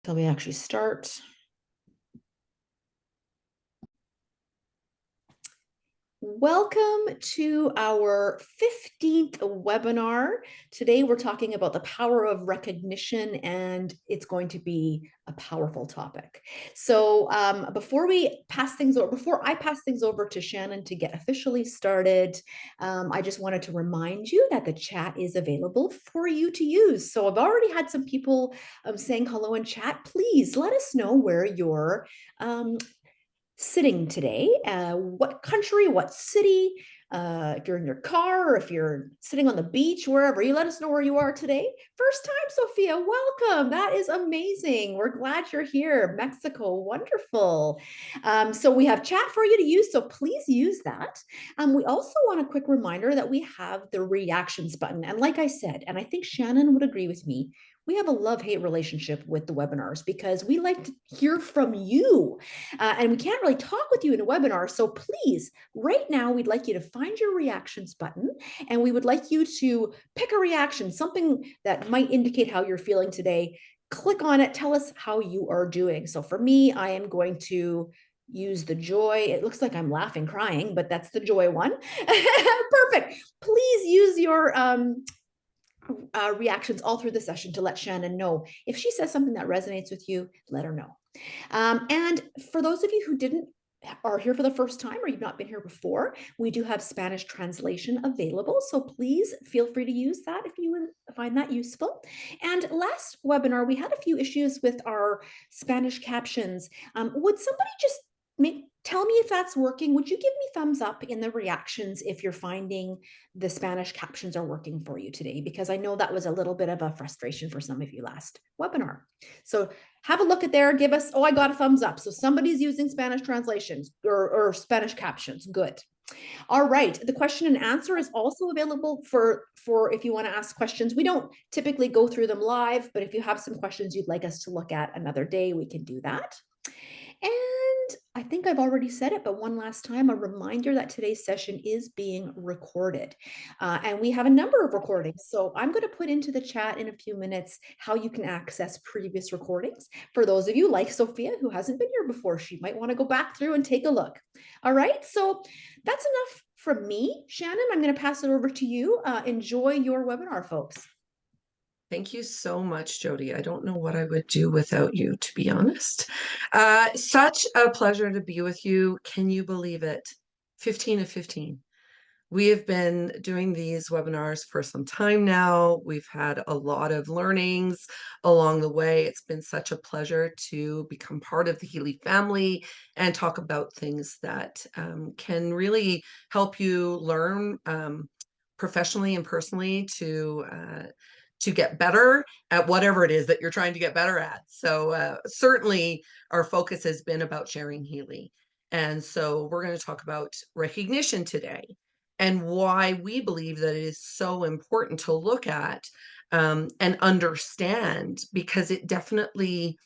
Let me actually start. Welcome to our 15th webinar. Today we're talking about the power of recognition, and it's going to be a powerful topic. So before I pass things over to Shannon to get officially started, I just wanted to remind you that the chat is available for you to use. So I've already had some people saying hello in chat. Please let us know where you're sitting today, what country, what city, if you're in your car, or if you're sitting on the beach, wherever, you let us know where you are today. First time, Sophia, welcome. That is amazing. We're glad you're here. Mexico, wonderful. So we have chat for you to use, so please use that. We also want a quick reminder that we have the reactions button. And like I said, and I think Shannon would agree with me, we have a love-hate relationship with the webinars because we like to hear from you. And we can't really talk with you in a webinar. So please, right now, we'd like you to find your reactions button, and we would like you to pick a reaction, something that might indicate how you're feeling today. Click on it. Tell us how you are doing. So for me, I am going to use the joy. It looks like I'm laughing, crying, but that's the joy one. Perfect. Please use your reactions all through the session to let Shannon know. If she says something that resonates with you, let her know. And for those of you who are here for the first time, or you've not been here before, we do have Spanish translation available. So please feel free to use that if you find that useful. And last webinar, we had a few issues with our Spanish captions. Would somebody just tell me if that's working? Would you give me thumbs up in the reactions if you're finding the Spanish captions are working for you today? Because I know that was a little bit of a frustration for some of you last webinar. So have a look at there, give us, oh, I got a thumbs up. So somebody's using Spanish translations or Spanish captions. Good. All right. The question and answer is also available for if you want to ask questions. We don't typically go through them live, but if you have some questions you'd like us to look at another day, we can do that. And I think I've already said it, but one last time, a reminder that today's session is being recorded. And we have a number of recordings. So I'm going to put into the chat in a few minutes how you can access previous recordings. For those of you like Sophia, who hasn't been here before, she might want to go back through and take a look. All right, so that's enough from me. Shannon, I'm going to pass it over to you. Enjoy your webinar, folks. Thank you so much, Jody. I don't know what I would do without you, to be honest. Such a pleasure to be with you. Can you believe it? 15 of 15. We have been doing these webinars for some time now. We've had a lot of learnings along the way. It's been such a pleasure to become part of the Healy family and talk about things that can really help you learn professionally and personally to get better at whatever it is that you're trying to get better at. So certainly our focus has been about sharing Healy. And so we're going to talk about recognition today and why we believe that it is so important to look at and understand, because it definitely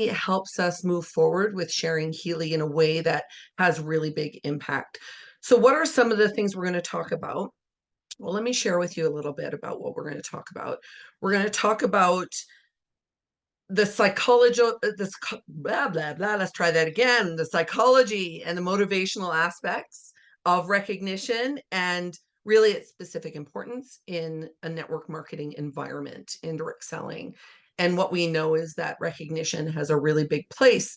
helps us move forward with sharing Healy in a way that has really big impact. So what are some of the things we're going to talk about? Well, let me share with you a little bit about what we're going to talk about. We're going to talk about the psychology, blah, blah, blah. Let's try that again. The psychology and the motivational aspects of recognition and really its specific importance in a network marketing environment, indirect selling. And what we know is that recognition has a really big place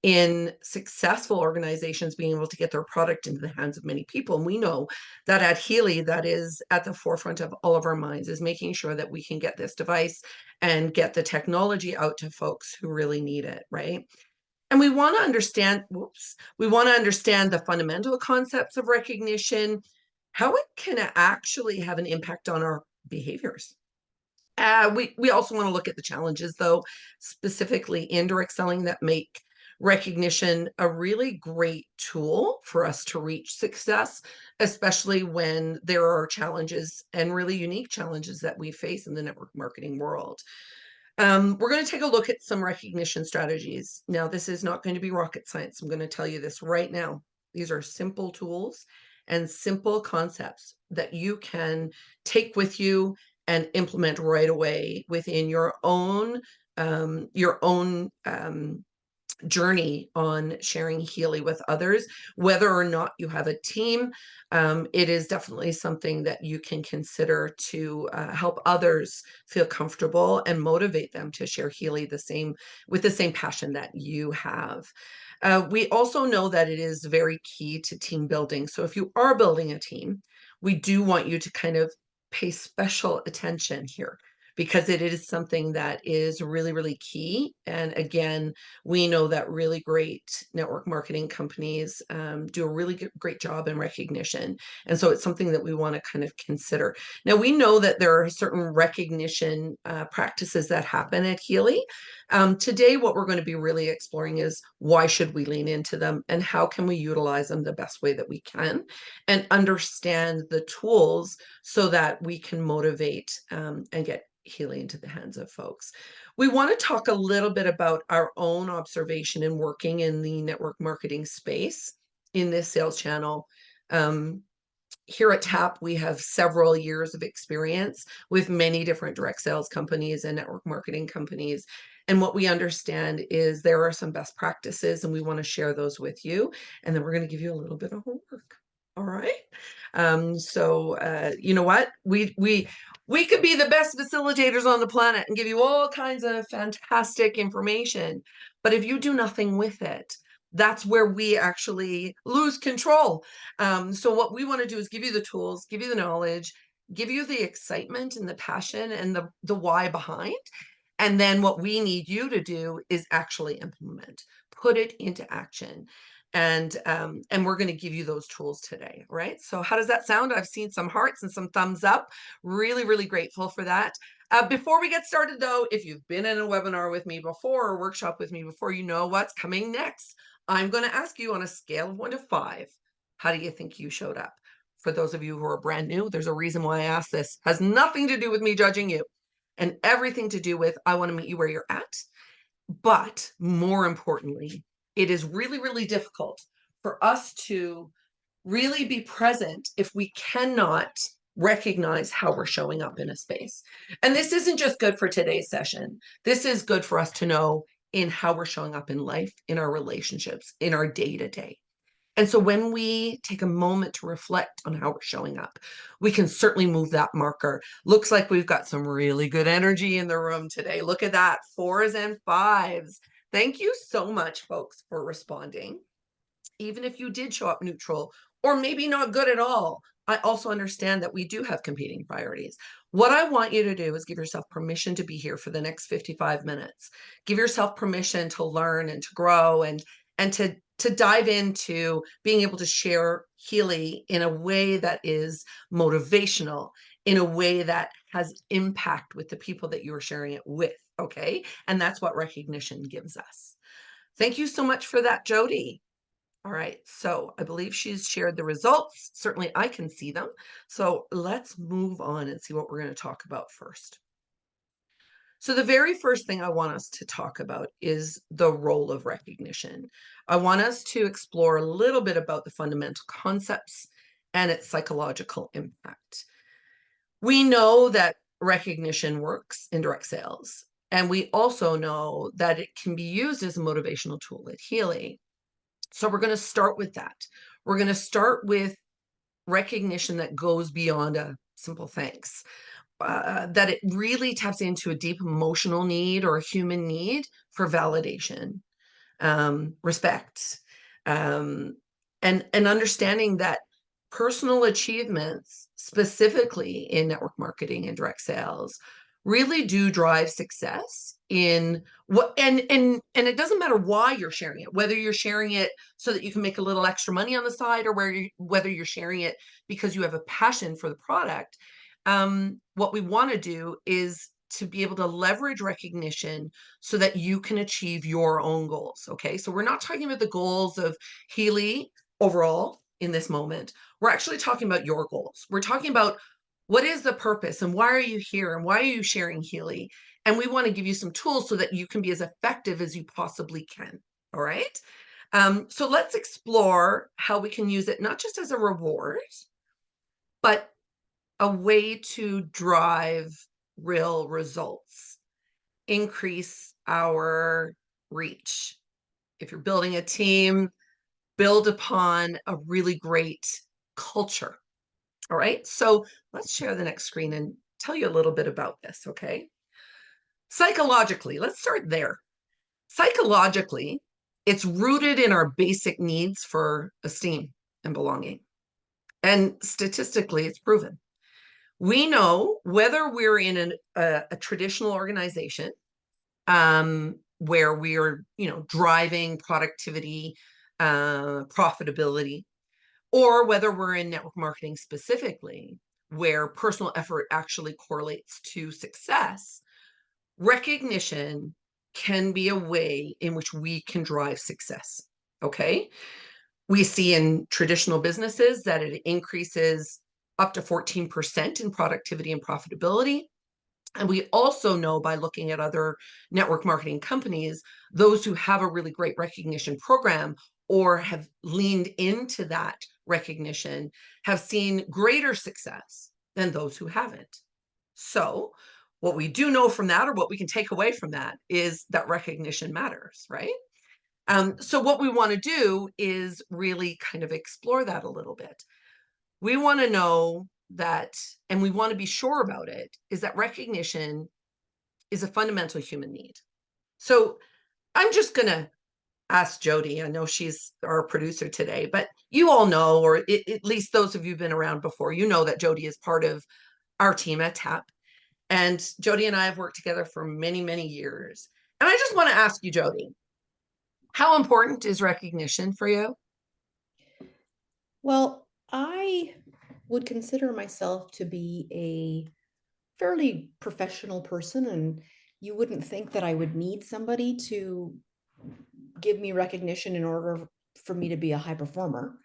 in successful organizations being able to get their product into the hands of many people. And we know that at Healy, that is at the forefront of all of our minds, is making sure that we can get this device and get the technology out to folks who really need it, right? And we want to understand, the fundamental concepts of recognition, how it can actually have an impact on our behaviors. We also want to look at the challenges, though, specifically indirect selling, that make recognition a really great tool for us to reach success, especially when there are challenges and really unique challenges that we face in the network marketing world. We're going to take a look at some recognition strategies. Now, this is not going to be rocket science. I'm going to tell you this right now. These are simple tools and simple concepts that you can take with you and implement right away within your own journey on sharing Healy with others, whether or not you have a team. It is definitely something that you can consider to help others feel comfortable and motivate them to share Healy with the same passion that you have. We also know that it is very key to team building. So if you are building a team, we do want you to kind of pay special attention here, because it is something that is really, really key. And again, we know that really great network marketing companies do a really great job in recognition. And so it's something that we want to kind of consider. Now, we know that there are certain recognition practices that happen at Healy. Today, what we're going to be really exploring is why should we lean into them and how can we utilize them the best way that we can, and understand the tools so that we can motivate and get Healy into the hands of folks. We want to talk a little bit about our own observation in working in the network marketing space in this sales channel. Here at TAP, we have several years of experience with many different direct sales companies and network marketing companies. And what we understand is there are some best practices, and we want to share those with you. And then we're going to give you a little bit of homework. All right. You know what? We could be the best facilitators on the planet and give you all kinds of fantastic information. But if you do nothing with it, that's where we actually lose control. So what we want to do is give you the tools, give you the knowledge, give you the excitement and the passion and the why behind. And then what we need you to do is actually implement, put it into action. And we're going to give you those tools today, right? So how does that sound? I've seen some hearts and some thumbs up. Really, really grateful for that. Before we get started though, if you've been in a webinar with me before or workshop with me before, you know what's coming next. I'm going to ask you on a scale of 1 to 5, how do you think you showed up? For those of you who are brand new, there's a reason why I asked this. Has nothing to do with me judging you and everything to do with I want to meet you where you're at. But more importantly, it is really, really difficult for us to really be present if we cannot recognize how we're showing up in a space. And this isn't just good for today's session. This is good for us to know in how we're showing up in life, in our relationships, in our day-to-day. And so when we take a moment to reflect on how we're showing up, we can certainly move that marker. Looks like we've got some really good energy in the room today. Look at that, 4s and 5s. Thank you so much, folks, for responding. Even if you did show up neutral or maybe not good at all, I also understand that we do have competing priorities. What I want you to do is give yourself permission to be here for the next 55 minutes. Give yourself permission to learn and to grow and to dive into being able to share Healy in a way that is motivational, in a way that has impact with the people that you are sharing it with, okay? And that's what recognition gives us. Thank you so much for that, Jody. All right, so I believe she's shared the results. Certainly I can see them. So let's move on and see what we're going to talk about first. So the very first thing I want us to talk about is the role of recognition. I want us to explore a little bit about the fundamental concepts and its psychological impact. We know that recognition works in direct sales, and we also know that it can be used as a motivational tool at Healy. So we're going to start with that. We're going to start with recognition that goes beyond a simple thanks, that it really taps into a deep emotional need or a human need for validation, respect, and understanding that personal achievements, specifically in network marketing and direct sales, really do drive success in what and it doesn't matter why you're sharing it, whether you're sharing it so that you can make a little extra money on the side or whether you're sharing it because you have a passion for the product. What we want to do is to be able to leverage recognition so that you can achieve your own goals. Okay, so we're not talking about the goals of Healy overall in this moment. We're actually talking about your goals. We're talking about what is the purpose and why are you here and why are you sharing Healy? And we want to give you some tools so that you can be as effective as you possibly can. All right. So let's explore how we can use it not just as a reward, but a way to drive real results, increase our reach. If you're building a team, build upon a really great culture. All right, so let's share the next screen and tell you a little bit about this, okay? Psychologically, let's start there. Psychologically, it's rooted in our basic needs for esteem and belonging. And statistically, it's proven. We know whether we're in a traditional organization where we are, driving productivity, profitability, or whether we're in network marketing specifically, where personal effort actually correlates to success, recognition can be a way in which we can drive success. Okay. We see in traditional businesses that it increases up to 14% in productivity and profitability. And we also know by looking at other network marketing companies, those who have a really great recognition program or have leaned into that recognition have seen greater success than those who haven't. So, what we do know from that, or what we can take away from that, is that recognition matters, right? So, what we want to do is really kind of explore that a little bit. We want to know that, and we want to be sure about it, is that recognition is a fundamental human need. So I'm just going to ask Jody. I know she's our producer today, but you all know, or at least those of you who've been around before, you know that Jody is part of our team at TAP. And Jody and I have worked together for many, many years. And I just want to ask you, Jody, how important is recognition for you? Well, I would consider myself to be a fairly professional person, and you wouldn't think that I would need somebody to give me recognition in order for me to be a high performer.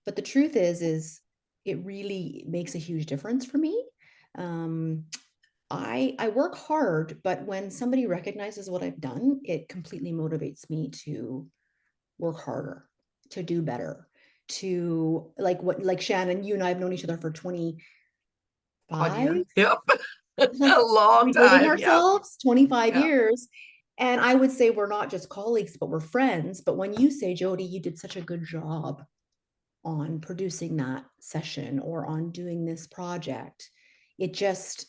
But the truth is it really makes a huge difference for me. Um, I work hard, but when somebody recognizes what I've done, it completely motivates me to work harder, to do better, to like Shannon, you and I have known each other for 25, Odd year. Yep. A like long dating time. Yep. ourselves, 25 Yep. years. And I would say we're not just colleagues, but we're friends. But when you say, Jody, you did such a good job on producing that session or on doing this project, it just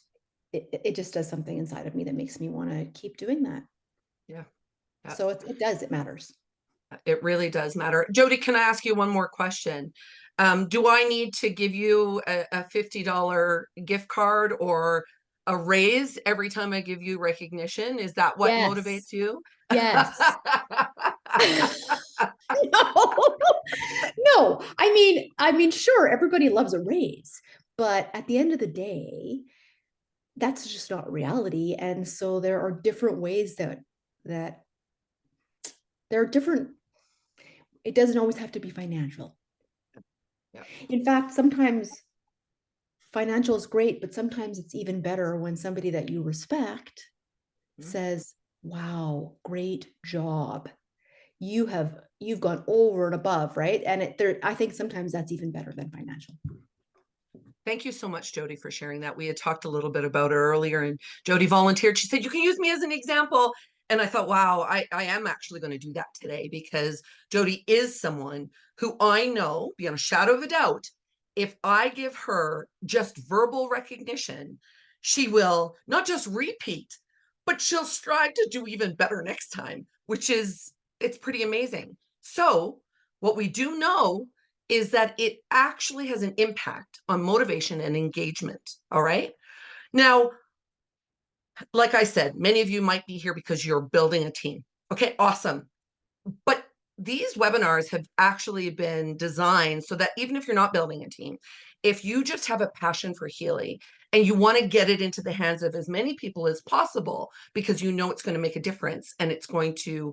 it just does something inside of me that makes me want to keep doing that. Yeah. So it matters. It really does matter. Jody, can I ask you one more question? Do I need to give you a $50 gift card or a raise every time I give you recognition? Is that what Yes. motivates you? Yes. No. No. I mean, sure, everybody loves a raise, but at the end of the day, that's just not reality. And so there are different ways that there are different, it doesn't always have to be financial. Yeah. In fact, sometimes financial is great, but sometimes it's even better when somebody that you respect Mhm. says, wow, great job. You've gone over and above, right? And I think sometimes that's even better than financial. Thank you so much, Jody, for sharing that. We had talked a little bit about it earlier, and Jody volunteered. She said, you can use me as an example. And I thought, wow, I am actually going to do that today because Jody is someone who I know, beyond a shadow of a doubt, if I give her just verbal recognition, she will not just repeat, but she'll strive to do even better next time, it's pretty amazing. So, what we do know is that it actually has an impact on motivation and engagement. All right. Now, like I said, many of you might be here because you're building a team. Okay, awesome. But these webinars have actually been designed so that even if you're not building a team, if you just have a passion for Healy and you want to get it into the hands of as many people as possible because you know it's going to make a difference and it's going to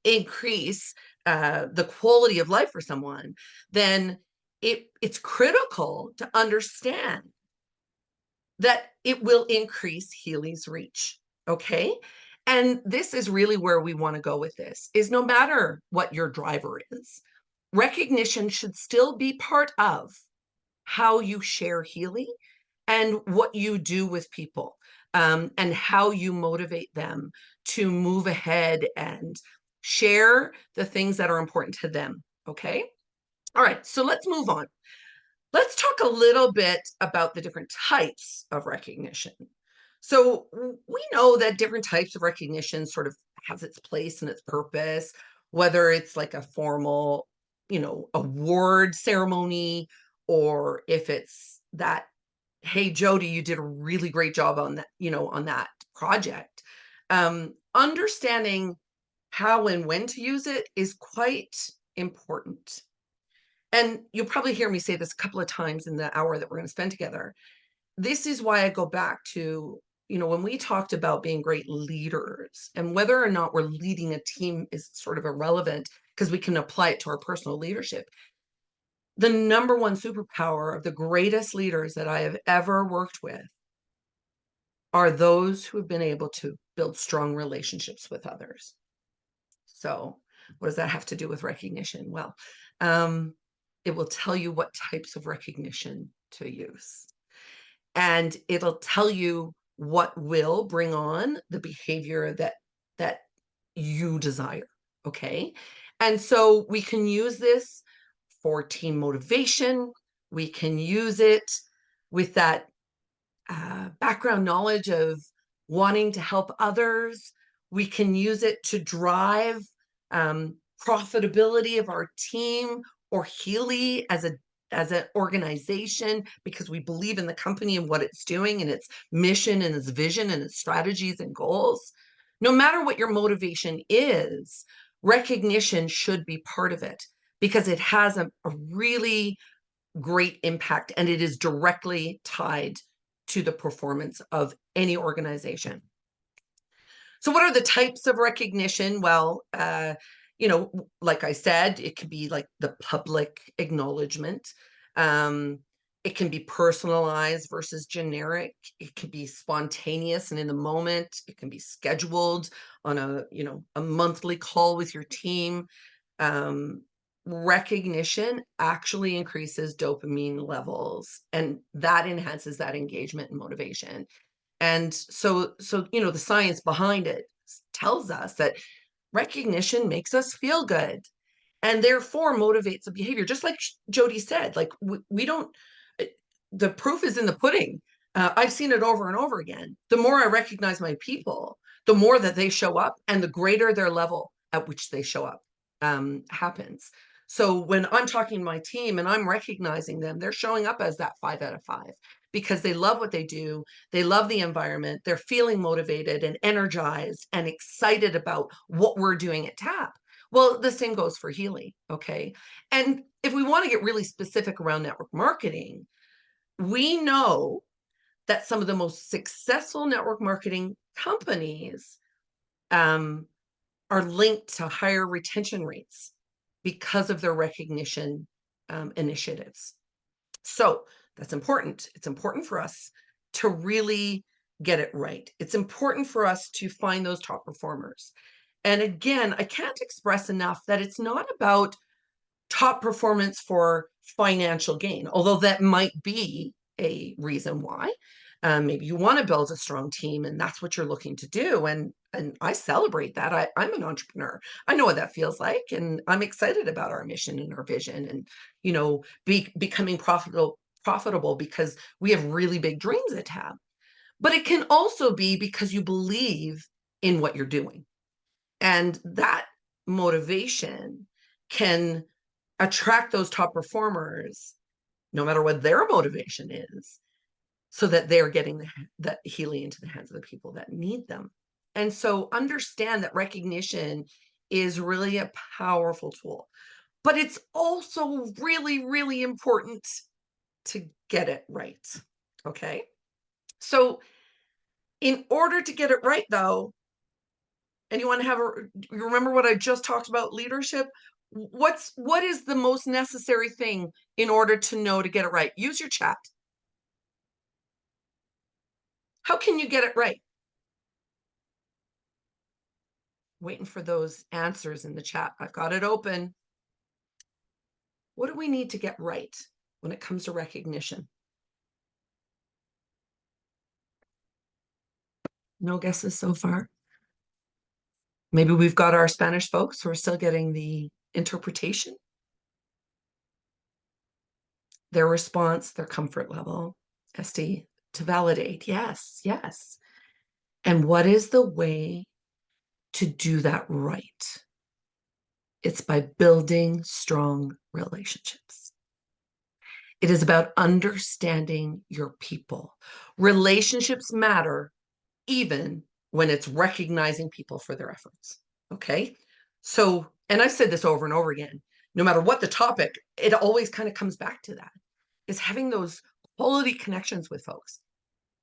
increase the quality of life for someone, then it's critical to understand that it will increase Healy's reach. Okay. And this is really where we want to go with this is no matter what your driver is, recognition should still be part of how you share Healy and what you do with people, and how you motivate them to move ahead and share the things that are important to them. Okay. All right. So let's move on. Let's talk a little bit about the different types of recognition. So we know that different types of recognition sort of has its place and its purpose, whether it's like a formal, award ceremony, or if it's that, hey, Jody, you did a really great job on that, on that project. Understanding how and when to use it is quite important. And you'll probably hear me say this a couple of times in the hour that we're going to spend together. This is why I go back to, when we talked about being great leaders, and whether or not we're leading a team is sort of irrelevant because we can apply it to our personal leadership. The number one superpower of the greatest leaders that I have ever worked with are those who have been able to build strong relationships with others. So, what does that have to do with recognition? Well, it will tell you what types of recognition to use. And it'll tell you what will bring on the behavior that you desire. Okay. And so we can use this for team motivation. We can use it with that background knowledge of wanting to help others. We can use it to drive profitability of our team or Healy as an organization, because we believe in the company and what it's doing and its mission and its vision and its strategies and goals. No matter what your motivation is, recognition should be part of it, because it has a really great impact and it is directly tied to the performance of any organization. So what are the types of recognition? Well, like I said, it could be like the public acknowledgement. It can be personalized versus generic. It can be spontaneous and in the moment. It can be scheduled on a monthly call with your team. Um, Recognition actually increases dopamine levels, and that enhances that engagement and motivation. And so the science behind it tells us that recognition makes us feel good and therefore motivates a behavior. Just like Jody said, like we don't, uh, the proof is in the pudding. I've seen it over and over again. The more I recognize my people, the more that they show up and the greater their level at which they show up happens. So when I'm talking to my team and I'm recognizing them, they're showing up as that 5 out of 5 because they love what they do. They love the environment. They're feeling motivated and energized and excited about what we're doing at TAP. Well, the same goes for Healy, okay? And if we want to get really specific around network marketing, we know that some of the most successful network marketing companies are linked to higher retention rates because of their recognition initiatives. So that's important. It's important for us to really get it right. It's important for us to find those top performers. And again, I can't express enough that it's not about top performance for financial gain, although that might be a reason why. Maybe you want to build a strong team and that's what you're looking to do. And I celebrate that. I'm an entrepreneur. I know what that feels like. And I'm excited about our mission and our vision and, becoming profitable because we have really big dreams at TAB. But it can also be because you believe in what you're doing. And that motivation can attract those top performers, no matter what their motivation is, so that they're getting the healing into the hands of the people that need them. And so understand that recognition is really a powerful tool, but it's also really, really important to get it right. Okay. So in order to get it right, though, and you want to you remember what I just talked about leadership? What is the most necessary thing in order to know to get it right? Use your chat. How can you get it right? Waiting for those answers in the chat. I've got it open. What do we need to get right when it comes to recognition? No guesses so far? Maybe we've got our Spanish folks who are still getting the interpretation. Their response, their comfort level. Esty, to validate. Yes, yes. And what is the way to do that right? It's by building strong relationships. It is about understanding your people. Relationships matter even when it's recognizing people for their efforts. Okay. So, and I've said this over and over again, no matter what the topic, it always kind of comes back to that, is having those quality connections with folks.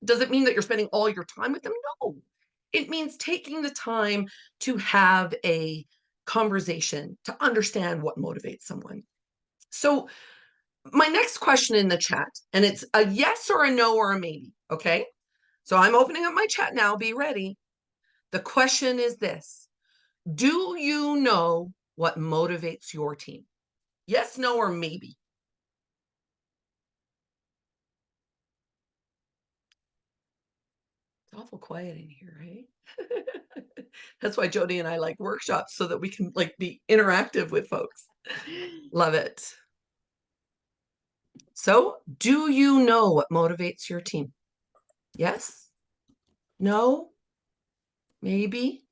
Does it mean that you're spending all your time with them? No. It means taking the time to have a conversation to understand what motivates someone. So, my next question in the chat, and it's a yes or a no or a maybe. Okay. So, I'm opening up my chat now. Be ready. The question is this: do you know what motivates your team? Yes, no, or maybe. It's awful quiet in here, right? That's why Jody and I like workshops, so that we can like be interactive with folks. Love it. So, do you know what motivates your team? Yes? No? Maybe?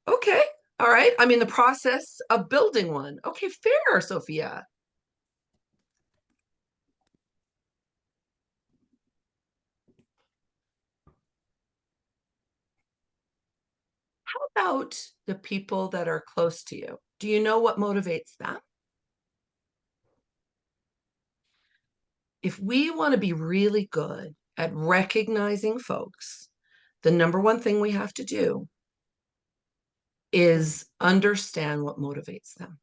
Okay. All right. I'm in the process of building one. Okay, fair, Sophia. How about the people that are close to you? Do you know what motivates them? If we want to be really good at recognizing folks, the number one thing we have to do is understand what motivates them.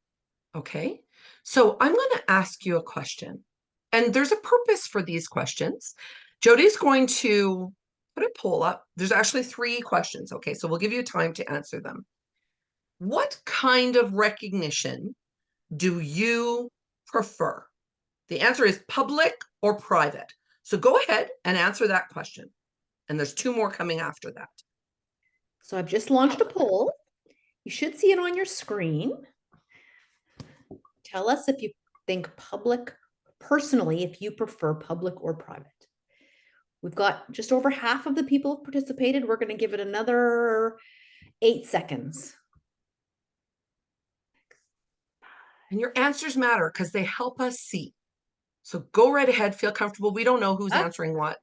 Okay. So I'm going to ask you a question, and there's a purpose for these questions. Jody's going to put a poll up. There's actually 3 questions. Okay. So we'll give you time to answer them. What kind of recognition do you prefer? The answer is public or private. So go ahead and answer that question. And there's 2 more coming after that. So I've just launched a poll. You should see it on your screen. Tell us if you think public, personally, if you prefer public or private. We've got just over half of the people have participated. We're going to give it another 8 seconds. And your answers matter because they help us see. So go right ahead, feel comfortable. We don't know who's answering what.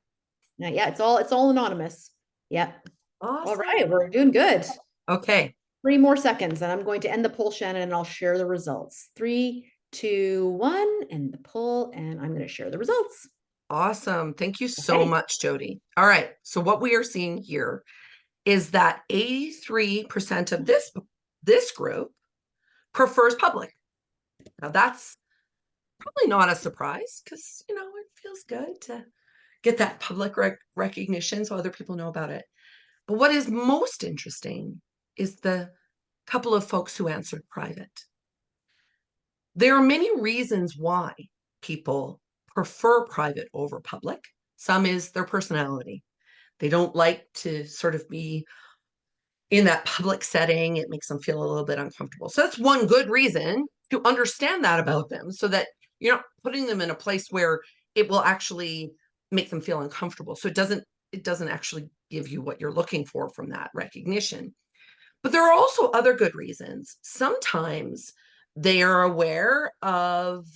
Yeah, it's all anonymous. Yeah. Awesome. All right, we're doing good. Okay. 3 more seconds, and I'm going to end the poll, Shannon, and I'll share the results. 3, 2, 1, end the poll, and I'm going to share the results. Awesome. Thank you so much, Jody. All right. So what we are seeing here is that 83% of this group prefers public. Now that's probably not a surprise, because it feels good to get that public recognition so other people know about it. But what is most interesting is the couple of folks who answered private. There are many reasons why people prefer private over public. Some is their personality. They don't like to sort of be in that public setting. It makes them feel a little bit uncomfortable. So that's one good reason to understand that about them, so that you're not putting them in a place where it will actually make them feel uncomfortable. So it doesn't actually give you what you're looking for from that recognition. But there are also other good reasons. Sometimes they are aware of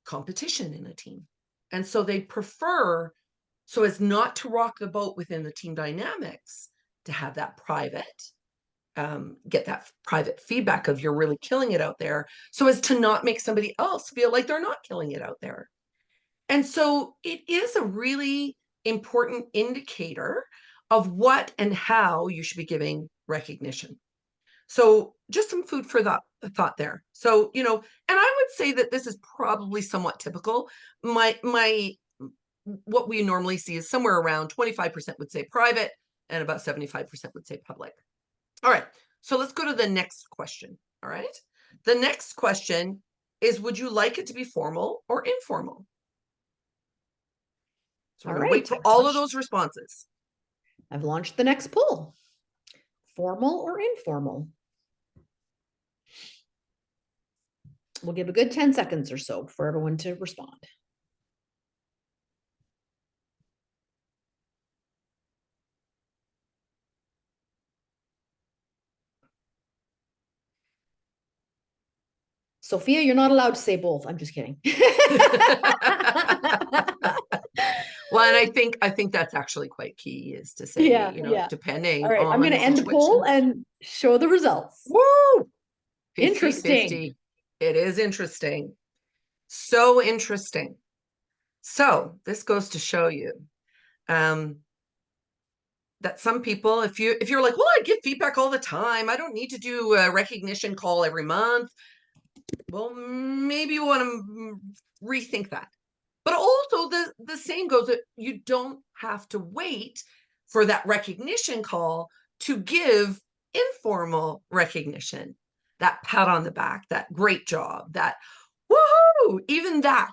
competition in a team. And so they prefer, so as not to rock the boat within the team dynamics, to have that private, get that private feedback of you're really killing it out there, so as to not make somebody else feel like they're not killing it out there. And so it is a really important indicator of what and how you should be giving recognition. So just some food for thought there. So, and I would say that this is probably somewhat typical. What we normally see is somewhere around 25% would say private and about 75% would say public. All right. So let's go to the next question. All right. The next question is, would you like it to be formal or informal? So we're going to wait for all of those responses. I've launched the next poll. Formal or informal? We'll give a good 10 seconds or so for everyone to respond. Sophia, you're not allowed to say both. I'm just kidding. Well, and I think that's actually quite key, is to say, Yeah, yeah. All depending right, I'm on going the to end the poll situation. and show the results. Woo! 50 Interesting. 50. It is interesting. So interesting. So this goes to show you um, that some people, if you're like, well, I give feedback all the time, I don't need to do a recognition call every month. Well, maybe you want to rethink that. But also the same goes that you don't have to wait for that recognition call to give informal recognition, that pat on the back, that great job, that woohoo, even that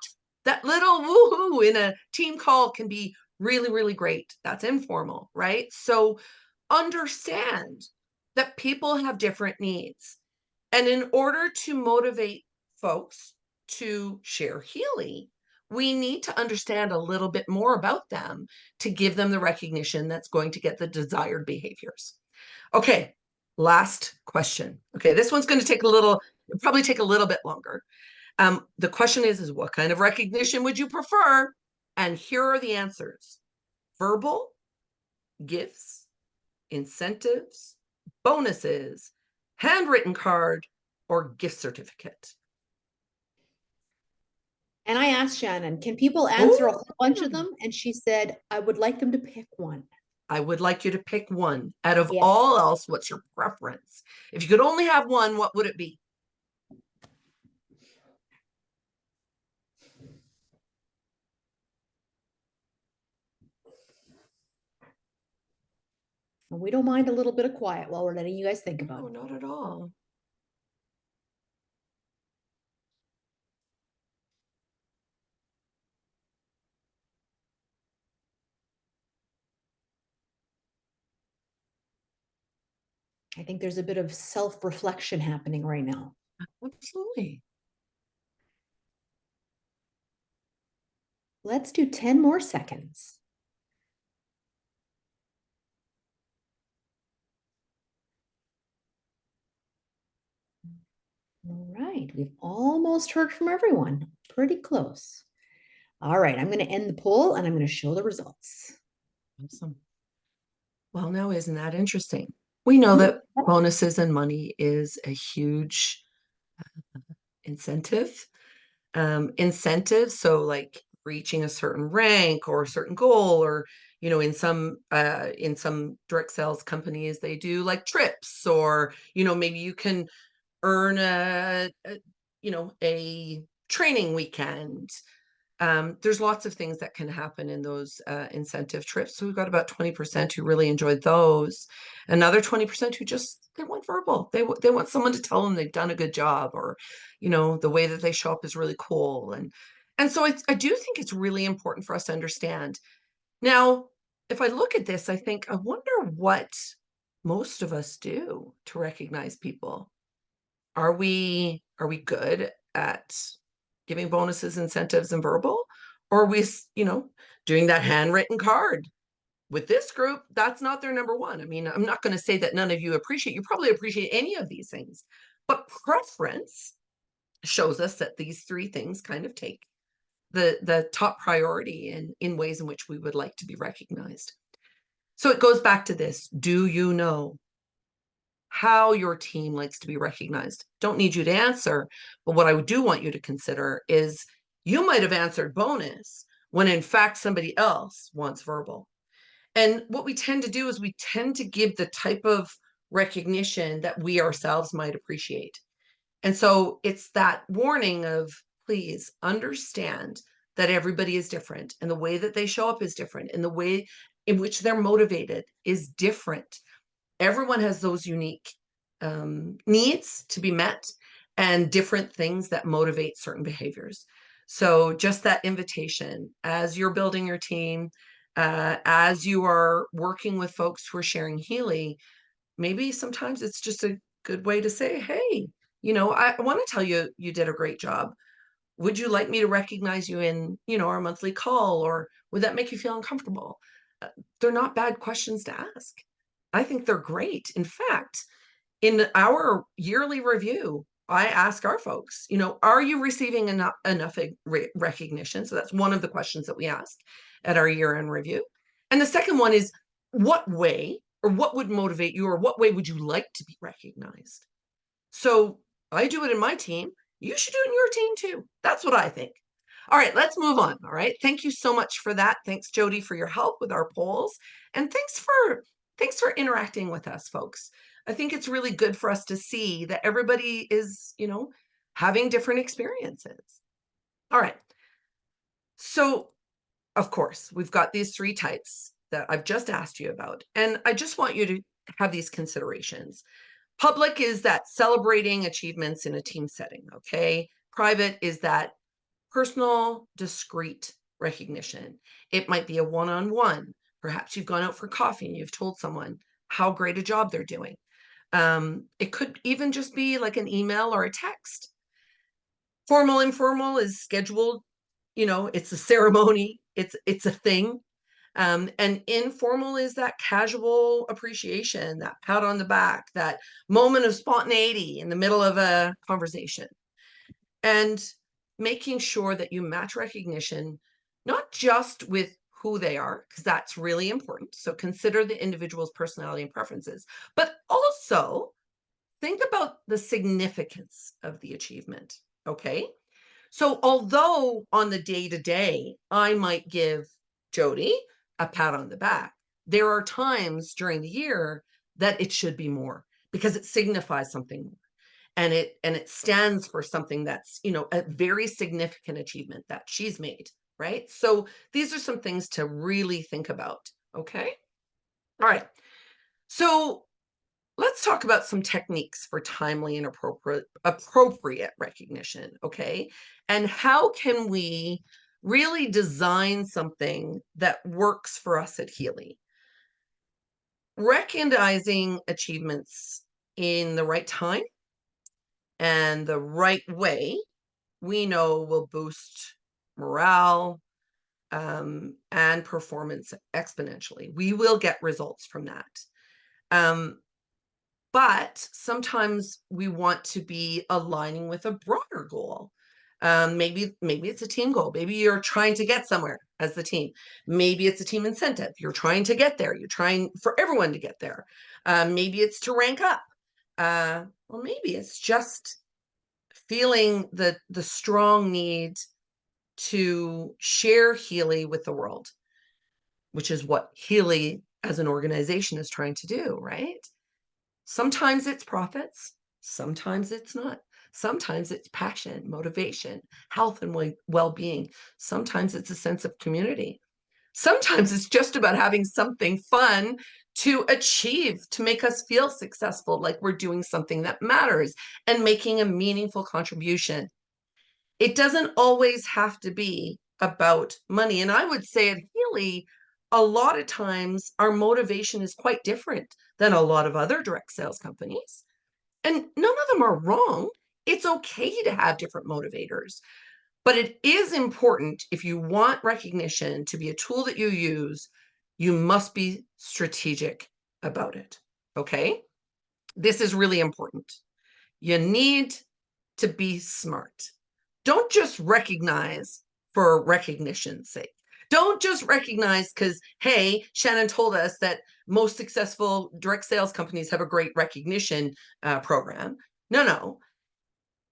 little woohoo in a team call can be really, really great. That's informal, right? So understand that people have different needs. And in order to motivate folks to share Healy, we need to understand a little bit more about them to give them the recognition that's going to get the desired behaviors. Okay, last question. Okay, this one's going to take probably take a little bit longer. The question is what kind of recognition would you prefer? And here are the answers: verbal, gifts, incentives, bonuses, handwritten card, or gift certificate. And I asked Shannon, can people answer a Oh, whole bunch of them? And she said, I would like them to pick one. I would like you to pick one. Out of Yeah. all else, what's your preference? If you could only have one, what would it be? And we don't mind a little bit of quiet while we're letting you guys think about No, it. not at all. I think there's a bit of self-reflection happening right now. Absolutely. Let's do 10 more seconds. All right, we've almost heard from everyone. Pretty close. All right, I'm going to end the poll and I'm going to show the results. Awesome. Well, now, isn't that interesting? We know that bonuses and money is a huge incentive. Incentives, so like reaching a certain rank or a certain goal, or in some direct sales companies, they do like trips, or maybe you can earn a training weekend. There's lots of things that can happen in those incentive trips. So we've got about 20% who really enjoyed those. Another 20% who they want verbal. They want someone to tell them they've done a good job, or the way that they show up is really cool. And so I do think it's really important for us to understand. Now, if I look at this, I wonder what most of us do to recognize people. Are we good at giving bonuses, incentives, and verbal? Or are we, doing that handwritten card? With this group, that's not their number one. I mean, I'm not going to say that none of you probably appreciate any of these things, but preference shows us that these three things kind of take the top priority in ways in which we would like to be recognized. So it goes back to this: do you know how your team likes to be recognized? Don't need you to answer, but what I do want you to consider is you might have answered bonus when in fact somebody else wants verbal. And what we tend to do is we tend to give the type of recognition that we ourselves might appreciate. And so it's that warning of, please understand that everybody is different, and the way that they show up is different, and the way in which they're motivated is different. Everyone has those unique needs to be met, and different things that motivate certain behaviors. So just that invitation as you're building your team, As you are working with folks who are sharing Healy, maybe sometimes it's just a good way to say, hey, I want to tell you, you did a great job. Would you like me to recognize you in, our monthly call, or would that make you feel uncomfortable? They're not bad questions to ask. I think they're great. In fact, in our yearly review, I ask our folks, are you receiving enough recognition? So that's one of the questions that we ask at our year-end review. And the second one is, what way or what would motivate you, or what way would you like to be recognized? So I do it in my team. You should do it in your team too. That's what I think. All right, let's move on. All right. Thank you so much for that. Thanks, Jody, for your help with our polls. And thanks for interacting with us, folks. I think it's really good for us to see that everybody is, having different experiences. All right. So, of course, we've got these 3 types that I've just asked you about. And I just want you to have these considerations. Public is that celebrating achievements in a team setting, okay? Private is that personal, discreet recognition. It might be a one-on-one. Perhaps you've gone out for coffee and you've told someone how great a job they're doing. It could even just be like an email or a text. Formal, informal is scheduled, it's a ceremony, it's a thing. And informal is that casual appreciation, that pat on the back, that moment of spontaneity in the middle of a conversation. And making sure that you match recognition, not just with who they are, because that's really important. So consider the individual's personality and preferences, but also think about the significance of the achievement. Okay. So although on the day-to-day, I might give Jody a pat on the back, there are times during the year that it should be more because it signifies something more. And it stands for something that's, a very significant achievement that she's made, right? So these are some things to really think about. Okay. All right. So let's talk about some techniques for timely and appropriate recognition, okay? And how can we really design something that works for us at Healy? Recognizing achievements in the right time and the right way, we know will boost morale and performance exponentially. We will get results from that. But sometimes we want to be aligning with a broader goal. Maybe it's a team goal. Maybe you're trying to get somewhere as the team. Maybe it's a team incentive. You're trying to get there. You're trying for everyone to get there. Maybe it's to rank up. Or maybe it's just feeling the strong need to share Healy with the world, which is what Healy as an organization is trying to do, right? Sometimes it's profits, sometimes it's not. Sometimes it's passion, motivation, health, and well-being. Sometimes it's a sense of community. Sometimes it's just about having something fun to achieve, to make us feel successful, like we're doing something that matters and making a meaningful contribution. It doesn't always have to be about money. And I would say at Healy, a lot of times our motivation is quite different than a lot of other direct sales companies. And none of them are wrong. It's okay to have different motivators. But it is important, if you want recognition to be a tool that you use, you must be strategic about it. Okay? This is really important. You need to be smart. Don't just recognize for recognition's sake. Don't just recognize because, hey, Shannon told us that most successful direct sales companies have a great recognition program. No.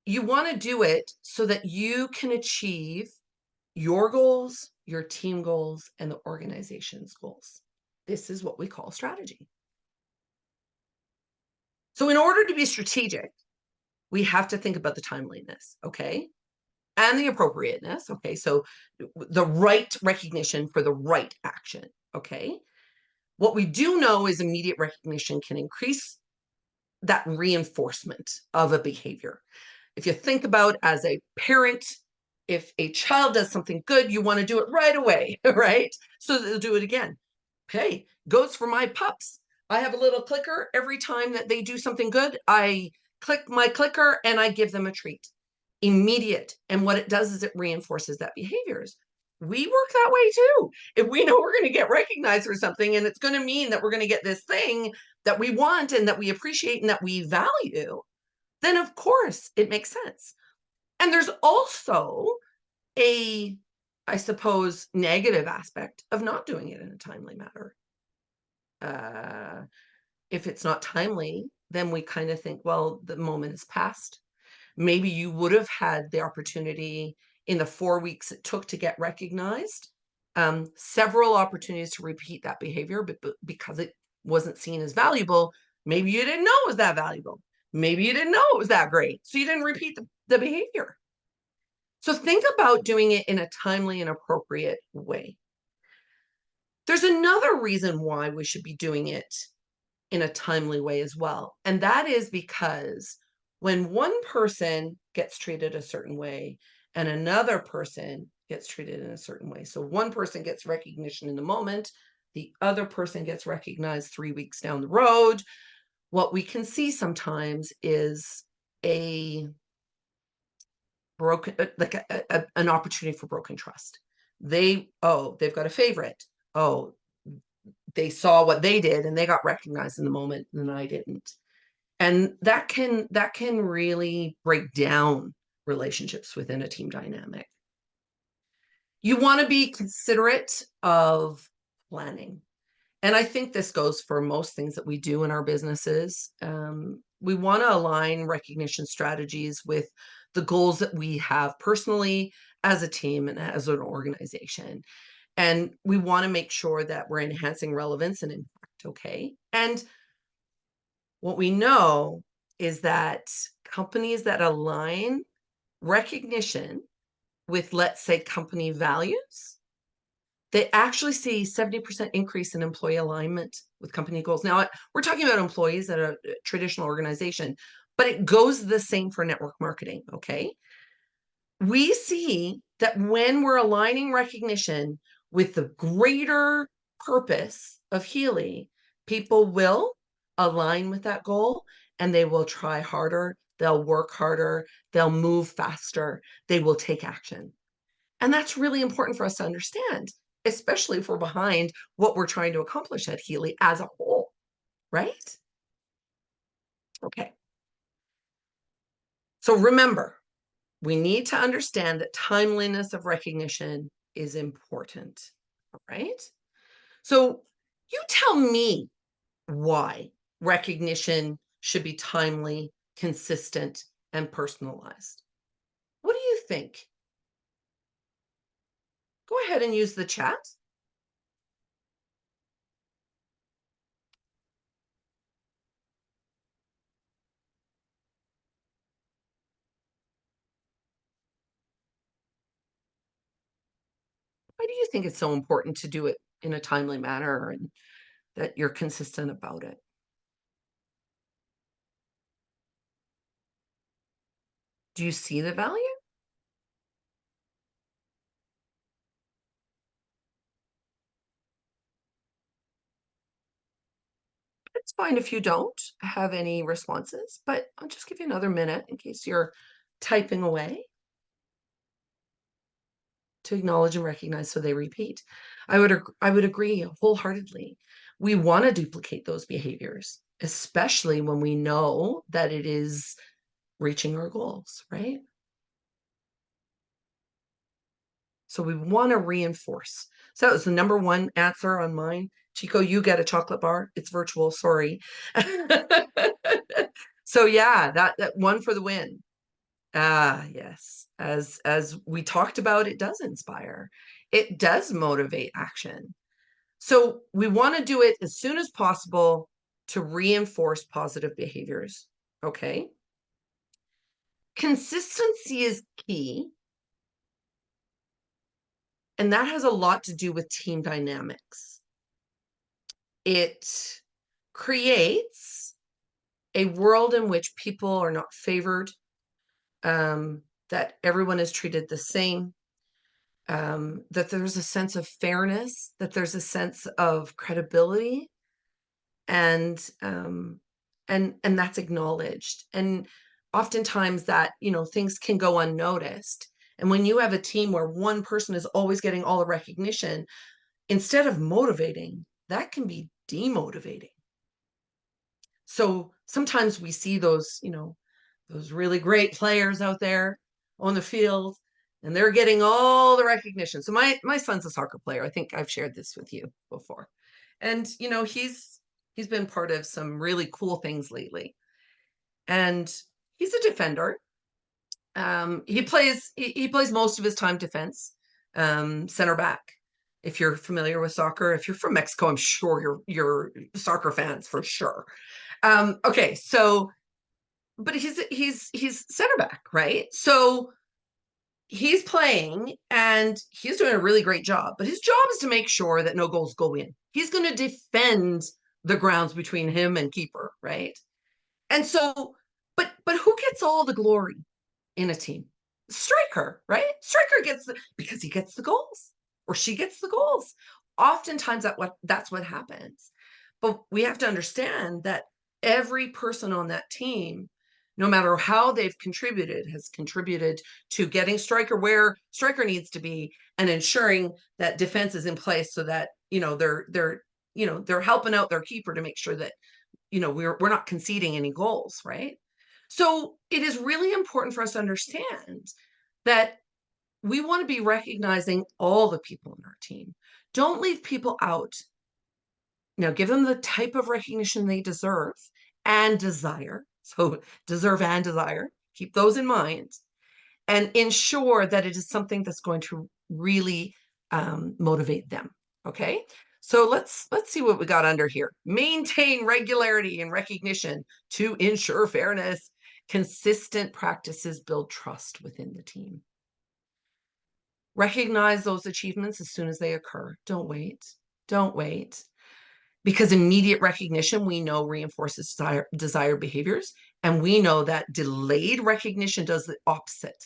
You want to do it so that you can achieve your goals, your team goals, and the organization's goals. This is what we call strategy. So in order to be strategic, we have to think about the timeliness, okay? And the appropriateness, okay? So the right recognition for the right action, okay? What we do know is immediate recognition can increase that reinforcement of a behavior. If you think about as a parent, If a child does something good, you want to do it right away, right? So they'll do it again. Okay, goes for my pups. I have a little clicker. Every time that they do something good, I click my clicker and I give them a treat. Immediate. And what it does is it reinforces that behaviors. We work that way too. If we know we're going to get recognized for something and it's going to mean that we're going to get this thing that we want and that we appreciate and that we value, then of course it makes sense. And there's also a, I suppose, negative aspect of not doing it in a timely manner. If it's not timely, then we kind of think, well, the moment is past. Maybe you would have had the opportunity in the 4 weeks it took to get recognized, several opportunities to repeat that behavior, but because it wasn't seen as valuable, maybe you didn't know it was that valuable. Maybe you didn't know it was that great, so you didn't repeat the behavior. So think about doing it in a timely and appropriate way. There's another reason why we should be doing it in a timely way as well. And that is because when one person gets treated a certain way and another person gets treated in a certain way, so one person gets recognition in the moment, the other person gets recognized 3 weeks down the road, what we can see sometimes is a broken, like an opportunity for broken trust. They've got a favorite. Oh, they saw what they did and they got recognized in the moment and I didn't. And that can really break down relationships within a team dynamic. You want to be considerate of planning. And I think this goes for most things that we do in our businesses. We want to align recognition strategies with the goals that we have personally as a team and as an organization. And we want to make sure that we're enhancing relevance and impact, okay? And what we know is that companies that align recognition with, let's say, company values, they actually see 70% increase in employee alignment with company goals. Now, we're talking about employees at a traditional organization, but it goes the same for network marketing, okay? We see that when we're aligning recognition with the greater purpose of Healy, people will align with that goal and they will try harder, they'll work harder, they'll move faster, they will take action. And that's really important for us to understand, especially if we're behind what we're trying to accomplish at Healy as a whole, right? Okay. So remember, we need to understand that timeliness of recognition is important, all right? So you tell me why recognition should be timely, consistent, and personalized. What do you think? Go ahead and use the chat. Why do you think it's so important to do it in a timely manner and that you're consistent about it? Do you see the value? It's fine if you don't have any responses, but I'll just give you another minute in case you're typing away to acknowledge and recognize so they repeat. I would agree wholeheartedly. We want to duplicate those behaviors, especially when we know that it is reaching our goals, right? So we want to reinforce. So that was the number one answer on mine. Chico, you get a chocolate bar. It's virtual, sorry. So yeah, that one for the win. Ah, yes. As we talked about, it does inspire. It does motivate action. So we want to do it as soon as possible to reinforce positive behaviors. Okay. Consistency is key. And that has a lot to do with team dynamics. It creates a world in which people are not favored. that everyone is treated the same, that there's a sense of fairness, that there's a sense of credibility, and and that's acknowledged. And oftentimes that, things can go unnoticed. And when you have a team where one person is always getting all the recognition, instead of motivating, that can be demotivating. So sometimes we see those really great players out there on the field, and they're getting all the recognition. So my son's a soccer player. I think I've shared this with you before. And he's been part of some really cool things lately. And he's a defender. He plays most of his time defense, center back. If you're familiar with soccer, if you're from Mexico, I'm sure you're soccer fans for sure. Okay, so but he's center back, right? So he's playing and he's doing a really great job, but his job is to make sure that no goals go in. He's going to defend the grounds between him and keeper, right? And so, but who gets all the glory in a team? Striker, right? Striker because he gets the goals or she gets the goals. Oftentimes that's what happens. But we have to understand that every person on that team, no matter how they've contributed, has contributed to getting striker where striker needs to be and ensuring that defense is in place so that they're helping out their keeper to make sure that we're not conceding any goals, right? So it is really important for us to understand that we want to be recognizing all the people in our team. Don't leave people out. Now, give them the type of recognition they deserve and desire. So, deserve and desire. Keep those in mind and ensure that it is something that's going to really motivate them. Okay. So let's see what we got under here. Maintain regularity and recognition to ensure fairness. Consistent practices build trust within the team. Recognize those achievements as soon as they occur. Don't wait. Don't wait. Because immediate recognition, we know, reinforces desired behaviors. And we know that delayed recognition does the opposite.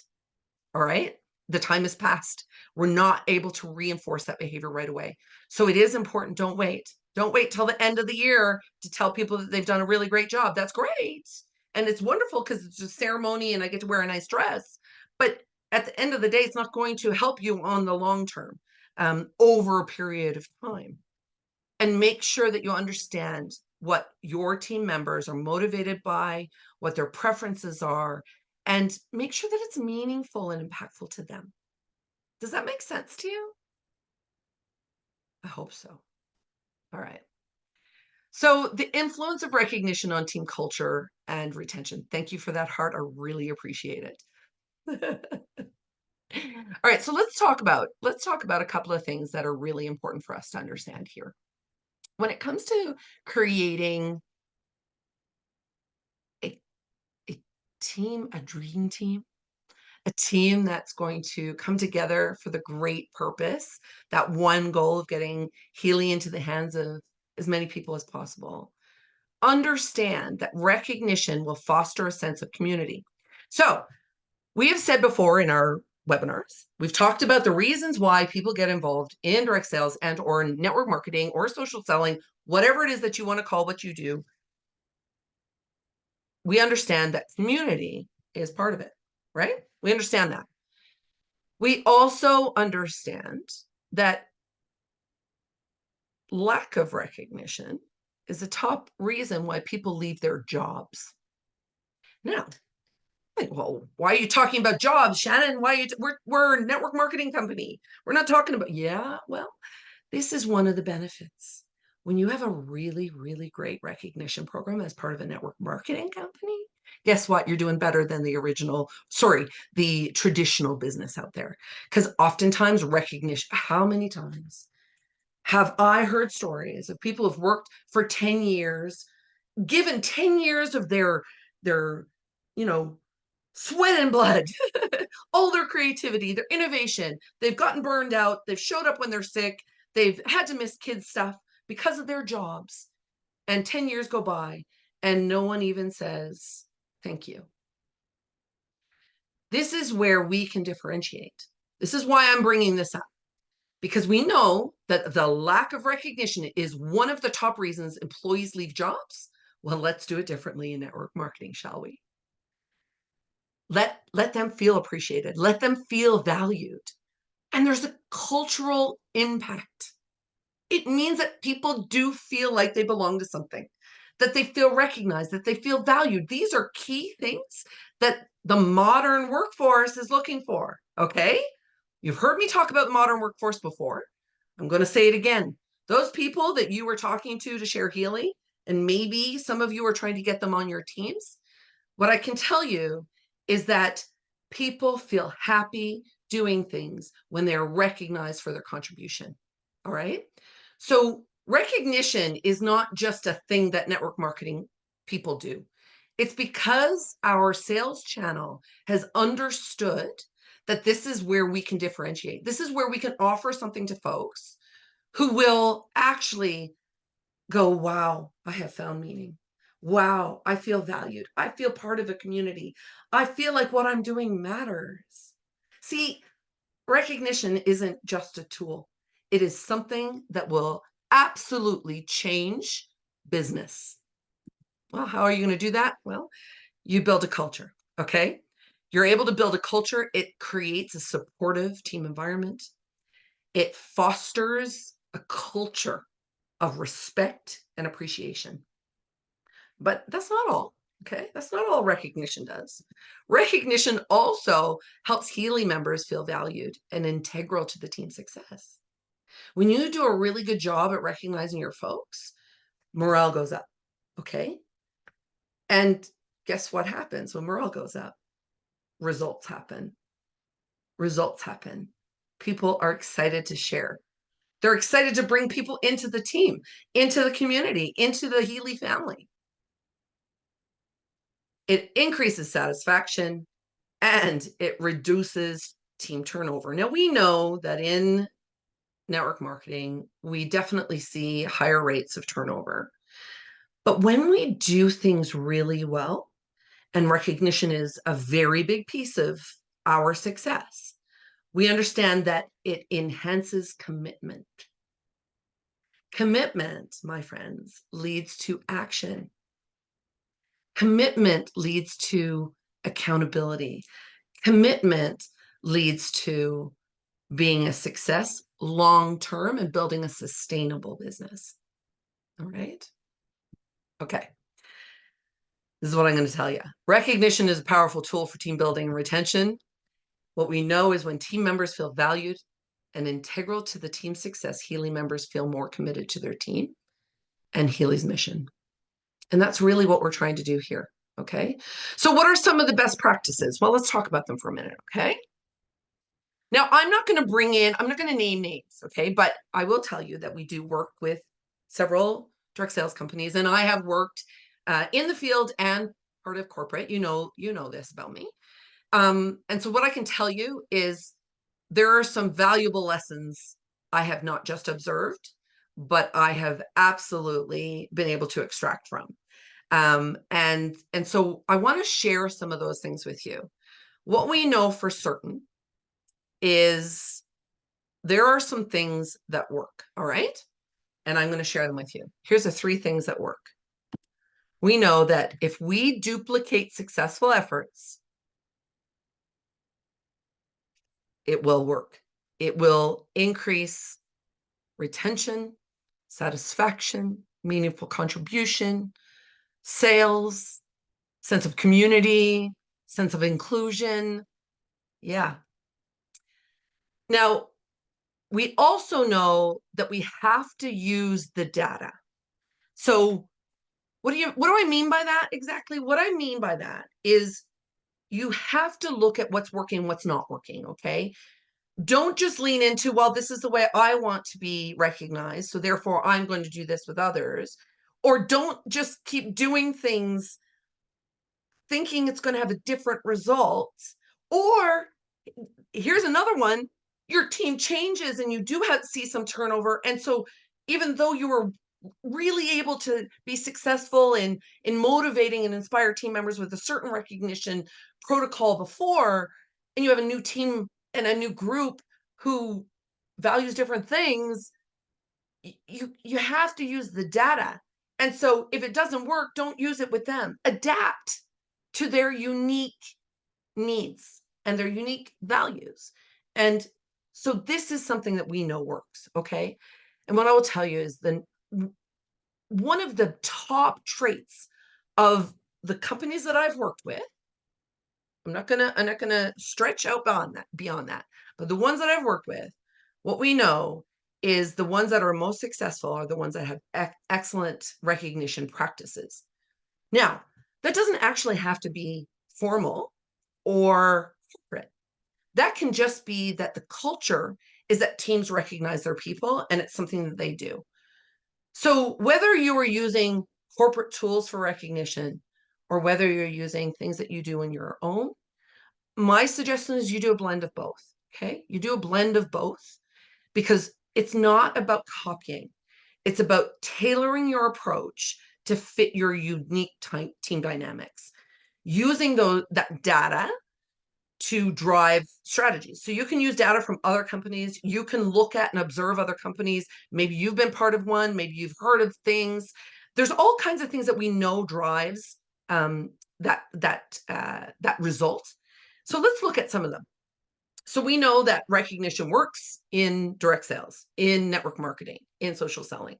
All right. The time has passed. We're not able to reinforce that behavior right away. So it is important. Don't wait. Don't wait till the end of the year to tell people that they've done a really great job. That's great. And it's wonderful because it's a ceremony and I get to wear a nice dress. But at the end of the day, it's not going to help you on the long term, over a period of time. And make sure that you understand what your team members are motivated by, what their preferences are, and make sure that it's meaningful and impactful to them. Does that make sense to you? I hope so. All right. So the influence of recognition on team culture and retention. Thank you for that, Heart. I really appreciate it. All right, so let's talk about a couple of things that are really important for us to understand here. When it comes to creating a team, a dream team, a team that's going to come together for the great purpose, that one goal of getting healing into the hands of as many people as possible. Understand that recognition will foster a sense of community. So we have said before in our webinars, we've talked about the reasons why people get involved in direct sales and or network marketing or social selling, whatever it is that you want to call what you do. We understand that community is part of it, right? We understand that. We also understand that lack of recognition is a top reason why people leave their jobs. Now, well, why are you talking about jobs, Shannon? Why we're a network marketing company. We're not talking about, yeah, well, this is one of the benefits. When you have a really, really great recognition program as part of a network marketing company, guess what? You're doing better than the traditional business out there. Because oftentimes recognition, how many times have I heard stories of people who've worked for 10 years, given 10 years of their, you know, sweat and blood, all their creativity, their innovation. They've gotten burned out. They've showed up when they're sick. They've had to miss kids' stuff because of their jobs. And 10 years go by and no one even says, thank you. This is where we can differentiate. This is why I'm bringing this up, because we know that the lack of recognition is one of the top reasons employees leave jobs. Well, let's do it differently in network marketing, shall we? Let them feel appreciated. Let them feel valued. And there's a cultural impact. It means that people do feel like they belong to something, that they feel recognized, that they feel valued. These are key things that the modern workforce is looking for, okay? You've heard me talk about the modern workforce before. I'm going to say it again. Those people that you were talking to share Healy, and maybe some of you are trying to get them on your teams, what I can tell you is that people feel happy doing things when they're recognized for their contribution. All right. So recognition is not just a thing that network marketing people do. It's because our sales channel has understood that this is where we can differentiate. This is where we can offer something to folks who will actually go, wow, I have found meaning. Wow, I feel valued. I feel part of a community. I feel like what I'm doing matters. See, recognition isn't just a tool. It is something that will absolutely change business. Well, how are you going to do that? Well, you build a culture, okay? You're able to build a culture. It creates a supportive team environment. It fosters a culture of respect and appreciation. But that's not all, okay? That's not all recognition does. Recognition also helps Healy members feel valued and integral to the team's success. When you do a really good job at recognizing your folks, morale goes up, okay? And guess what happens when morale goes up? Results happen. Results happen. People are excited to share. They're excited to bring people into the team, into the community, into the Healy family. It increases satisfaction and it reduces team turnover. Now, we know that in network marketing, we definitely see higher rates of turnover. But when we do things really well, and recognition is a very big piece of our success, we understand that it enhances commitment. Commitment, my friends, leads to action. Commitment leads to accountability. Commitment leads to being a success long-term and building a sustainable business. All right. Okay. This is what I'm going to tell you. Recognition is a powerful tool for team building and retention. What we know is when team members feel valued and integral to the team's success, Healy members feel more committed to their team and Healy's mission. And that's really what we're trying to do here. Okay. So what are some of the best practices? Well, let's talk about them for a minute. Okay. Now, I'm not going to name names. Okay. But I will tell you that we do work with several direct sales companies, and I have worked in the field and part of corporate. You know this about me. And so what I can tell you is there are some valuable lessons I have not just observed, but I have absolutely been able to extract from. And so I want to share some of those things with you. What we know for certain is there are some things that work, all right? And I'm going to share them with you. Here's the 3 things that work. We know that if we duplicate successful efforts, it will work. It will increase retention, satisfaction, meaningful contribution, sales, sense of community, sense of inclusion. Yeah. Now, we also know that we have to use the data. So what do I mean by that exactly? What I mean by that is you have to look at what's working, what's not working, okay? Don't just lean into, well, this is the way I want to be recognized, so therefore I'm going to do this with others. Or don't just keep doing things thinking it's going to have a different result. Or here's another one, your team changes and you do see some turnover. And so even though you were really able to be successful in motivating and inspire team members with a certain recognition protocol before, and you have a new team and a new group who values different things, you have to use the data. And so if it doesn't work, don't use it with them. Adapt to their unique needs and their unique values. And so this is something that we know works, okay? And what I will tell you is one of the top traits of the companies that I've worked with, I'm not gonna stretch out beyond that, but the ones that I've worked with, what we know is the ones that are most successful are the ones that have excellent recognition practices. Now, that doesn't actually have to be formal or corporate. That can just be that the culture is that teams recognize their people and it's something that they do. So whether you are using corporate tools for recognition or whether you're using things that you do on your own, my suggestion is you do a blend of both. Okay. You do a blend of both because it's not about copying. It's about tailoring your approach to fit your unique team dynamics, using that data to drive strategies. So you can use data from other companies. You can look at and observe other companies. Maybe you've been part of one. Maybe you've heard of things. There's all kinds of things that we know drives that result. So let's look at some of them. So we know that recognition works in direct sales, in network marketing, in social selling.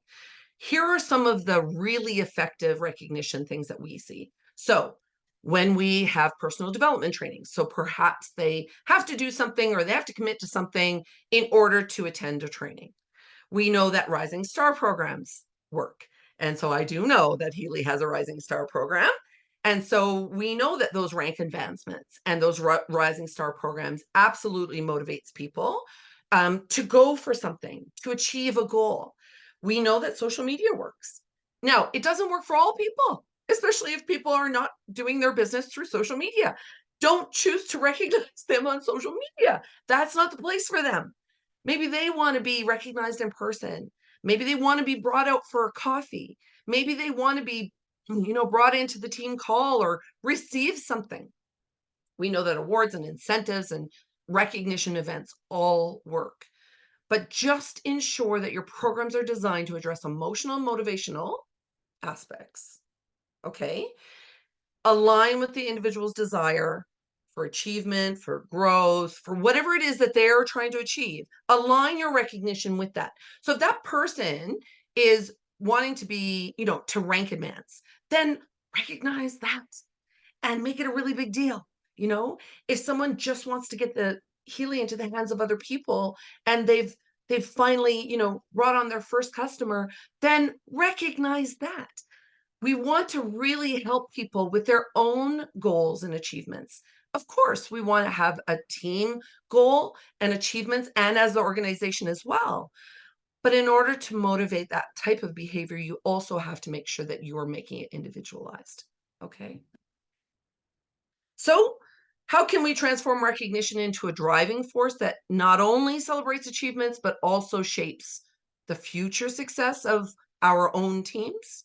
Here are some of the really effective recognition things that we see. So when we have personal development training, so perhaps they have to do something or they have to commit to something in order to attend a training. We know that Rising Star programs work. And so I do know that Healy has a Rising Star program. And so we know that those rank advancements and those Rising Star programs absolutely motivates people to go for something, to achieve a goal. We know that social media works. Now, it doesn't work for all people, especially if people are not doing their business through social media. Don't choose to recognize them on social media. That's not the place for them. Maybe they want to be recognized in person. Maybe they want to be brought out for a coffee. Maybe they want to be, brought into the team call or receive something. We know that awards and incentives and recognition events all work. But just ensure that your programs are designed to address emotional and motivational aspects. Okay? Align with the individual's desire for achievement, for growth, for whatever it is that they're trying to achieve. Align your recognition with that. So if that person is wanting to be, to rank advance, then recognize that and make it a really big deal. If someone just wants to get the Healy into the hands of other people and they've finally, brought on their first customer, then recognize that. We want to really help people with their own goals and achievements. Of course, we want to have a team goal and achievements, and as the organization as well. But in order to motivate that type of behavior, you also have to make sure that you are making it individualized. Okay. So, how can we transform recognition into a driving force that not only celebrates achievements, but also shapes the future success of our own teams?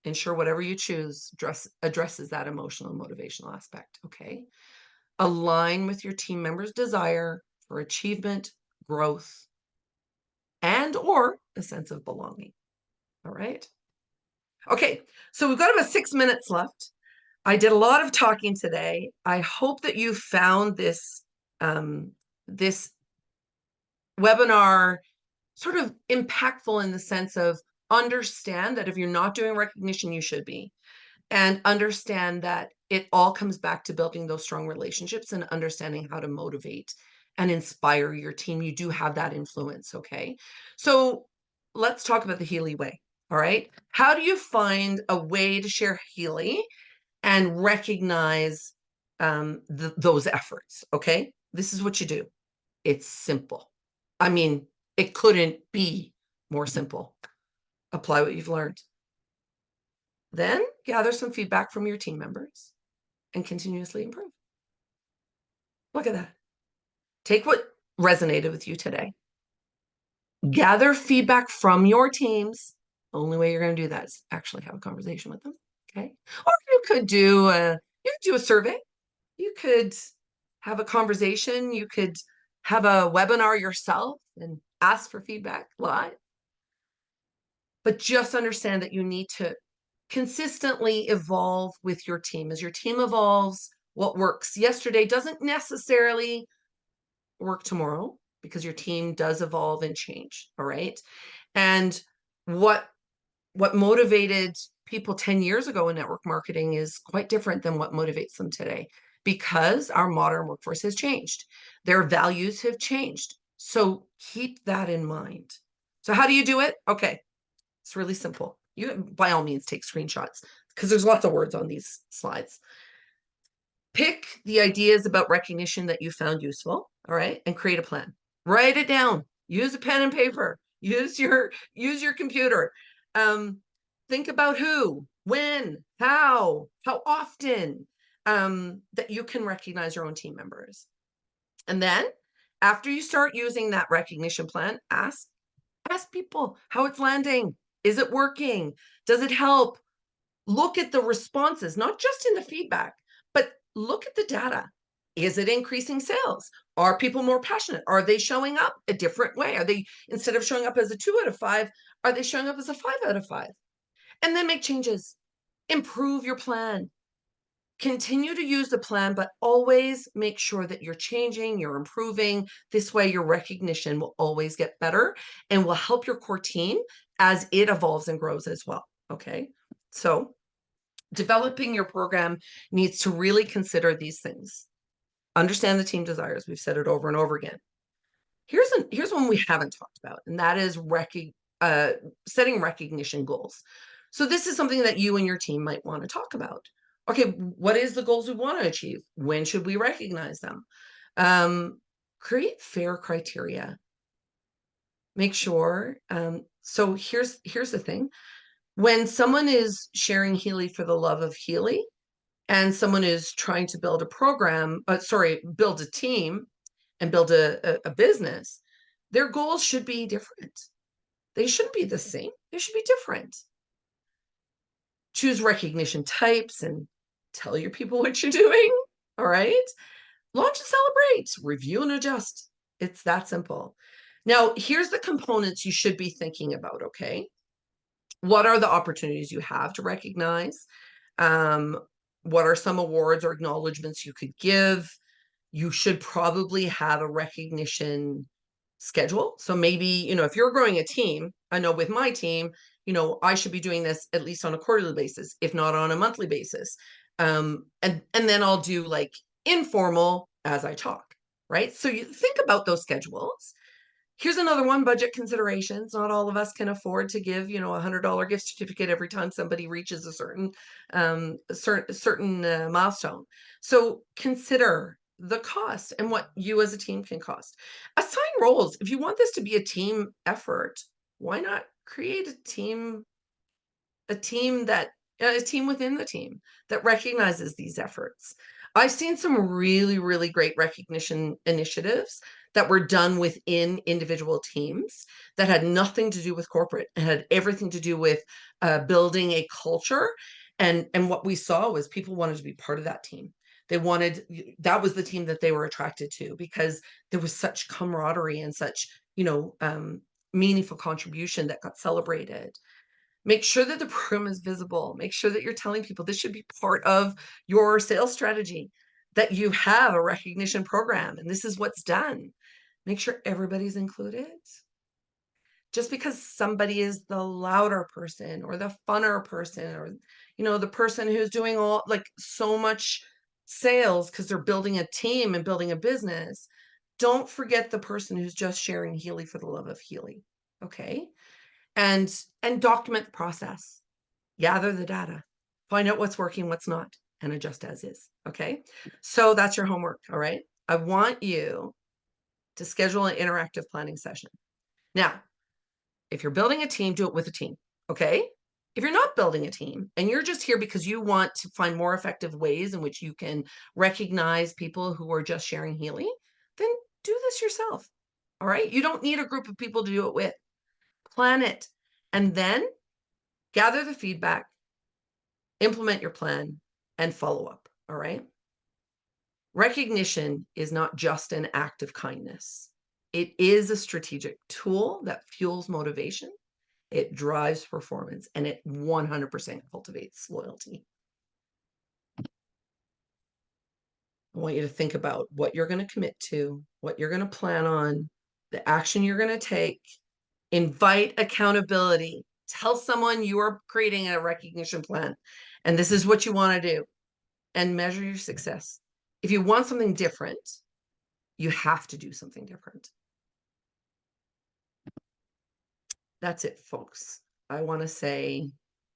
Ensure whatever you choose addresses that emotional and motivational aspect, okay? Align with your team members' desire for achievement, growth, and or a sense of belonging, all right? Okay, so we've got about 6 minutes left. I did a lot of talking today. I hope that you found this webinar sort of impactful in the sense of understand that if you're not doing recognition, you should be. And understand that it all comes back to building those strong relationships and understanding how to motivate and inspire your team. You do have that influence, okay? So let's talk about the Healy way, all right? How do you find a way to share Healy and recognize those efforts, okay? This is what you do. It's simple. I mean, it couldn't be more simple. Apply what you've learned. Then gather some feedback from your team members and continuously improve. Look at that. Take what resonated with you today. Gather feedback from your teams. The only way you're going to do that is actually have a conversation with them. Okay. Or you could do a survey. You could have a conversation. You could have a webinar yourself and ask for feedback live. But just understand that you need to consistently evolve with your team. As your team evolves, what works yesterday doesn't necessarily work tomorrow because your team does evolve and change. All right. And what motivated people 10 years ago in network marketing is quite different than what motivates them today because our modern workforce has changed. Their values have changed. So keep that in mind. So how do you do it? Okay. It's really simple. You, by all means, take screenshots because there's lots of words on these slides. Pick the ideas about recognition that you found useful, all right, and create a plan. Write it down. Use a pen and paper. Use your computer. Think about who, when, how often that you can recognize your own team members. And then after you start using that recognition plan, ask people how it's landing. Is it working? Does it help? Look at the responses, not just in the feedback, but look at the data. Is it increasing sales? Are people more passionate? Are they showing up a different way? Are they, instead of showing up as a 2 out of 5, are they showing up as a 5 out of 5? And then make changes. Improve your plan. Continue to use the plan, but always make sure that you're changing, you're improving. This way, your recognition will always get better and will help your core team as it evolves and grows as well. Okay. So, developing your program needs to really consider these things. Understand the team desires. We've said it over and over again. Here's one we haven't talked about, and that is setting recognition goals. So this is something that you and your team might want to talk about. Okay, what is the goals we want to achieve? When should we recognize them? Create fair criteria. Make sure. So here's the thing. When someone is sharing Healy for the love of Healy, and someone is trying to build a program, build a team and build a business, their goals should be different. They shouldn't be the same. They should be different. Choose recognition types and tell your people what you're doing. All right. Launch and celebrate, review and adjust. It's that simple. Now, here's the components you should be thinking about. Okay. What are the opportunities you have to recognize? What are some awards or acknowledgments you could give? You should probably have a recognition schedule. So maybe, if you're growing a team, I know with my team, I should be doing this at least on a quarterly basis, if not on a monthly basis. And then I'll do like informal as I talk, right? So you think about those schedules. Here's another one, budget considerations. Not all of us can afford to give, $100 gift certificate every time somebody reaches a certain milestone. So consider the cost and what you as a team can cost. Assign roles. If you want this to be a team effort, why not create a team within the team that recognizes these efforts. I've seen some really, really great recognition initiatives that were done within individual teams that had nothing to do with corporate. It had everything to do with building a culture. And what we saw was people wanted to be part of that team. That was the team that they were attracted to because there was such camaraderie and such, meaningful contribution that got celebrated. Make sure that the program is visible. Make sure that you're telling people this should be part of your sales strategy, that you have a recognition program and this is what's done. Make sure everybody's included. Just because somebody is the louder person or the funner person or, the person who's doing all like so much sales because they're building a team and building a business, don't forget the person who's just sharing Healy for the love of Healy. Okay. And document the process. Gather the data, find out what's working, what's not, and adjust as is. Okay. So that's your homework. All right. I want you to schedule an interactive planning session. Now, if you're building a team, do it with a team. Okay. If you're not building a team and you're just here because you want to find more effective ways in which you can recognize people who are just sharing Healy, then do this yourself. All right. You don't need a group of people to do it with. Plan it and then gather the feedback, implement your plan, and follow up. All right. Recognition is not just an act of kindness. It is a strategic tool that fuels motivation, it drives performance, and it 100% cultivates loyalty. I want you to think about what you're going to commit to, what you're going to plan on, the action you're going to take. Invite accountability. Tell someone you are creating a recognition plan, and this is what you want to do, and measure your success. If you want something different, you have to do something different. That's it, folks. I want to say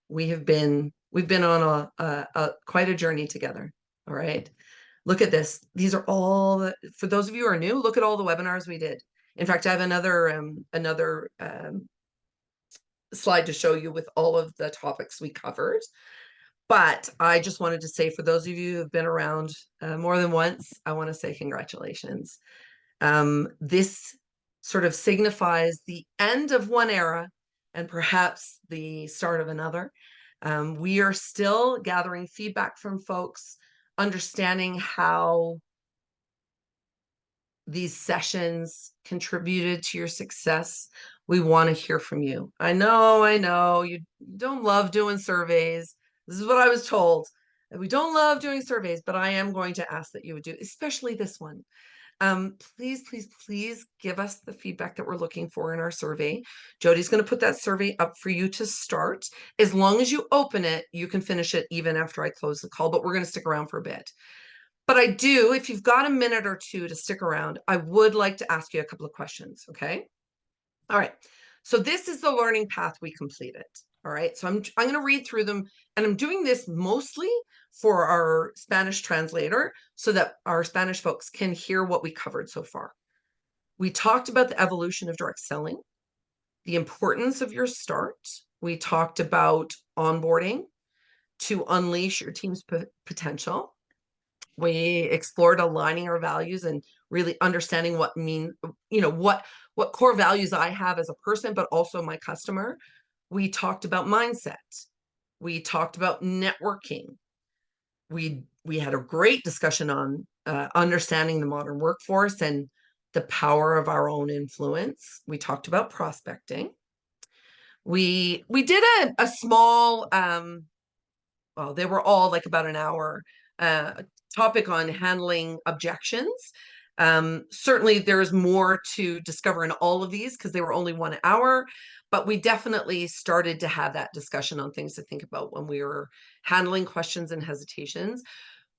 we've been on a quite a journey together. All right. Look at this. These are all, for those of you who are new, look at all the webinars we did. In fact, I have another slide to show you with all of the topics we covered. But I just wanted to say, for those of you who have been around more than once, I want to say congratulations. This sort of signifies the end of one era and perhaps the start of another. We are still gathering feedback from folks, understanding how these sessions contributed to your success. We want to hear from you. I know you don't love doing surveys. This is what I was told. We don't love doing surveys, but I am going to ask that you would do, especially this one. Please, please, please give us the feedback that we're looking for in our survey. Jody's going to put that survey up for you to start. As long as you open it, you can finish it even after I close the call, but we're going to stick around for a bit. But I do, if you've got a minute or two to stick around, I would like to ask you a couple of questions, okay? All right, so this is the learning path we completed, all right? So I'm going to read through them, and I'm doing this mostly for our Spanish translator so that our Spanish folks can hear what we covered so far. We talked about the evolution of direct selling, the importance of your start. We talked about onboarding to unleash your team's potential. We explored aligning our values and really understanding what what core values I have as a person, but also my customer. We talked about mindset. We talked about networking. We had a great discussion on understanding the modern workforce and the power of our own influence. We talked about prospecting. We did a small well, they were all like about an hour topic on handling objections. Certainly there's more to discover in all of these because they were only 1 hour, but we definitely started to have that discussion on things to think about when we were handling questions and hesitations.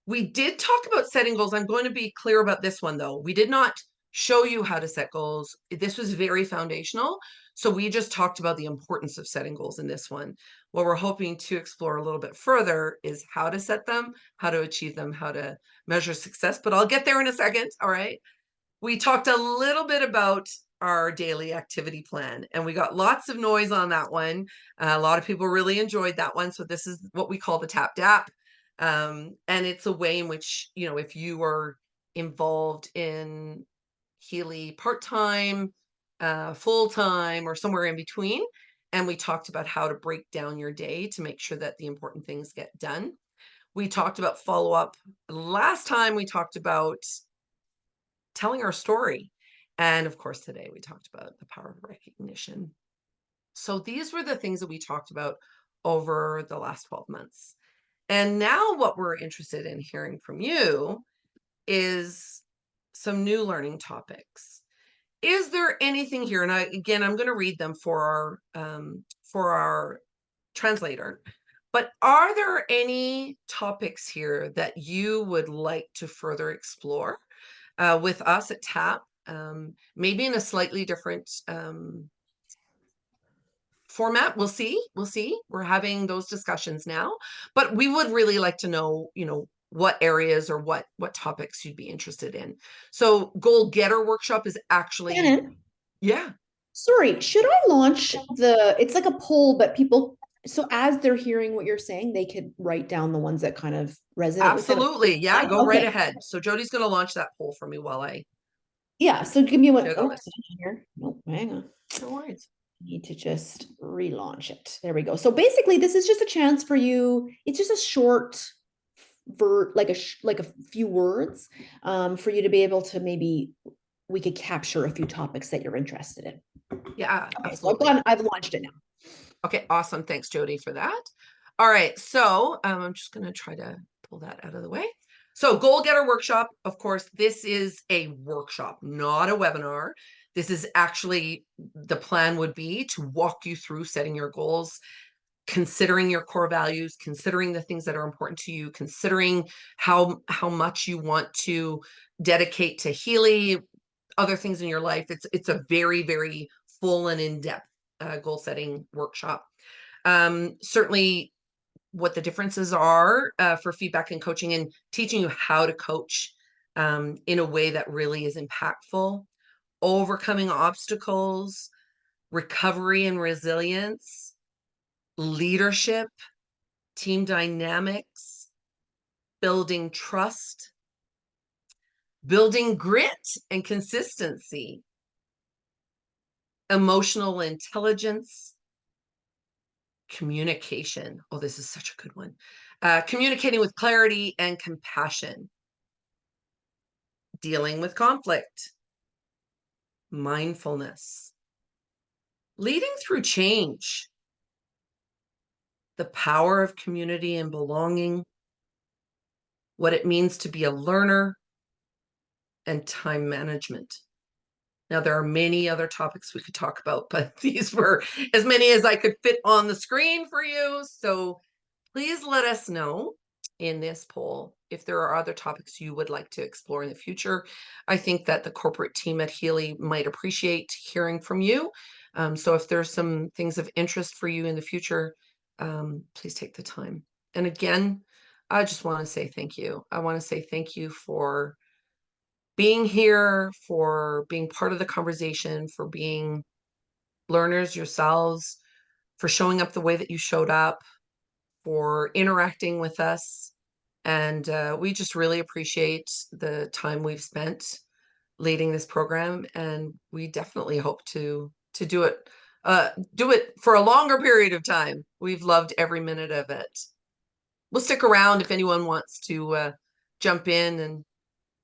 We did talk about setting goals. I'm going to be clear about this one, though. We did not show you how to set goals. This was very foundational. So we just talked about the importance of setting goals in this one. What we're hoping to explore a little bit further is how to set them, how to achieve them, how to measure success. But I'll get there in a second. All right. We talked a little bit about our daily activity plan, and we got lots of noise on that one. A lot of people really enjoyed that one. So this is what we call the tap dap. And it's a way in which, if you are involved in Healy part-time, full-time, or somewhere in between, and we talked about how to break down your day to make sure that the important things get done. We talked about follow-up. Last time we talked about telling our story. And of course, today we talked about the power of recognition. So these were the things that we talked about over the last 12 months. And now what we're interested in hearing from you is some new learning topics. Is there anything here? And I'm going to read them for our translator. But are there any topics here that you would like to further explore with us at TAP? Maybe in a slightly different format. We'll see. We're having those discussions now, but we would really like to know, what areas or what topics you'd be interested in. So Goal Getter Workshop is actually, Shannon, yeah, sorry, should I launch it's like a poll, but people, so as they're hearing what you're saying, they could write down the ones that kind of resonate with them. absolutely. Yeah, go right Okay. ahead. So Jody's going to launch that poll for me while I Yeah. So give me one. share the Oh, list. here. Nope. Hang on. No worries. Need to just relaunch it. There we go. So basically, this is just a chance for you. It's just a short like a few words, for you to be able to maybe we could capture a few topics that you're interested in. Yeah, Okay, so absolutely. I've launched it now. Okay, awesome. Thanks, Jody, for that. All right, so I'm just going to try to pull that out of the way. So, Goal Getter Workshop, of course, this is a workshop, not a webinar. This is actually the plan would be to walk you through setting your goals, considering your core values, considering the things that are important to you, considering how much you want to dedicate to Healy, other things in your life. It's a very, very full and in-depth goal setting workshop. Certainly what the differences are for feedback and coaching, and teaching you how to coach in a way that really is impactful, overcoming obstacles, recovery and resilience, leadership, team dynamics, building trust, building grit and consistency, emotional intelligence, communication. Oh, this is such a good one. Communicating with clarity and compassion, dealing with conflict, mindfulness, leading through change, the power of community and belonging, what it means to be a learner, and time management. Now, there are many other topics we could talk about, but these were as many as I could fit on the screen for you. So please let us know in this poll if there are other topics you would like to explore in the future. I think that the corporate team at Healy might appreciate hearing from you. So if there's some things of interest for you in the future, please take the time. And again, I just want to say thank you. I want to say thank you for being here, for being part of the conversation, for being learners yourselves, for showing up the way that you showed up, for interacting with us. And we just really appreciate the time we've spent leading this program. And we definitely hope to do it for a longer period of time. We've loved every minute of it. We'll stick around if anyone wants to jump in and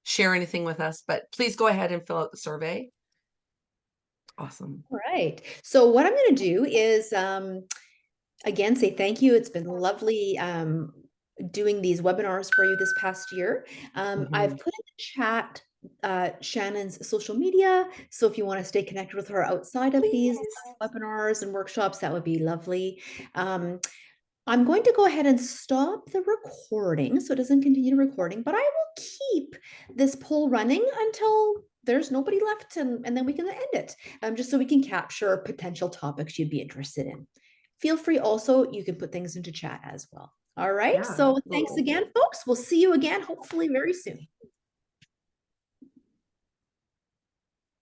share anything with us, but please go ahead and fill out the survey. Awesome. All right. So what I'm going to do is again say thank you. It's been lovely doing these webinars for you this past year. I've Mhm. put in the chat Shannon's social media. So if you want to stay connected with her outside of these Please. webinars and workshops, that would be lovely. I'm going to go ahead and stop the recording so it doesn't continue recording, but I will keep this poll running until there's nobody left, and then we can end it, just so we can capture potential topics you'd be interested in. Feel free also, you can put things into chat as well. All right, Yeah, so thanks absolutely. again, folks. We'll see you again, hopefully very soon.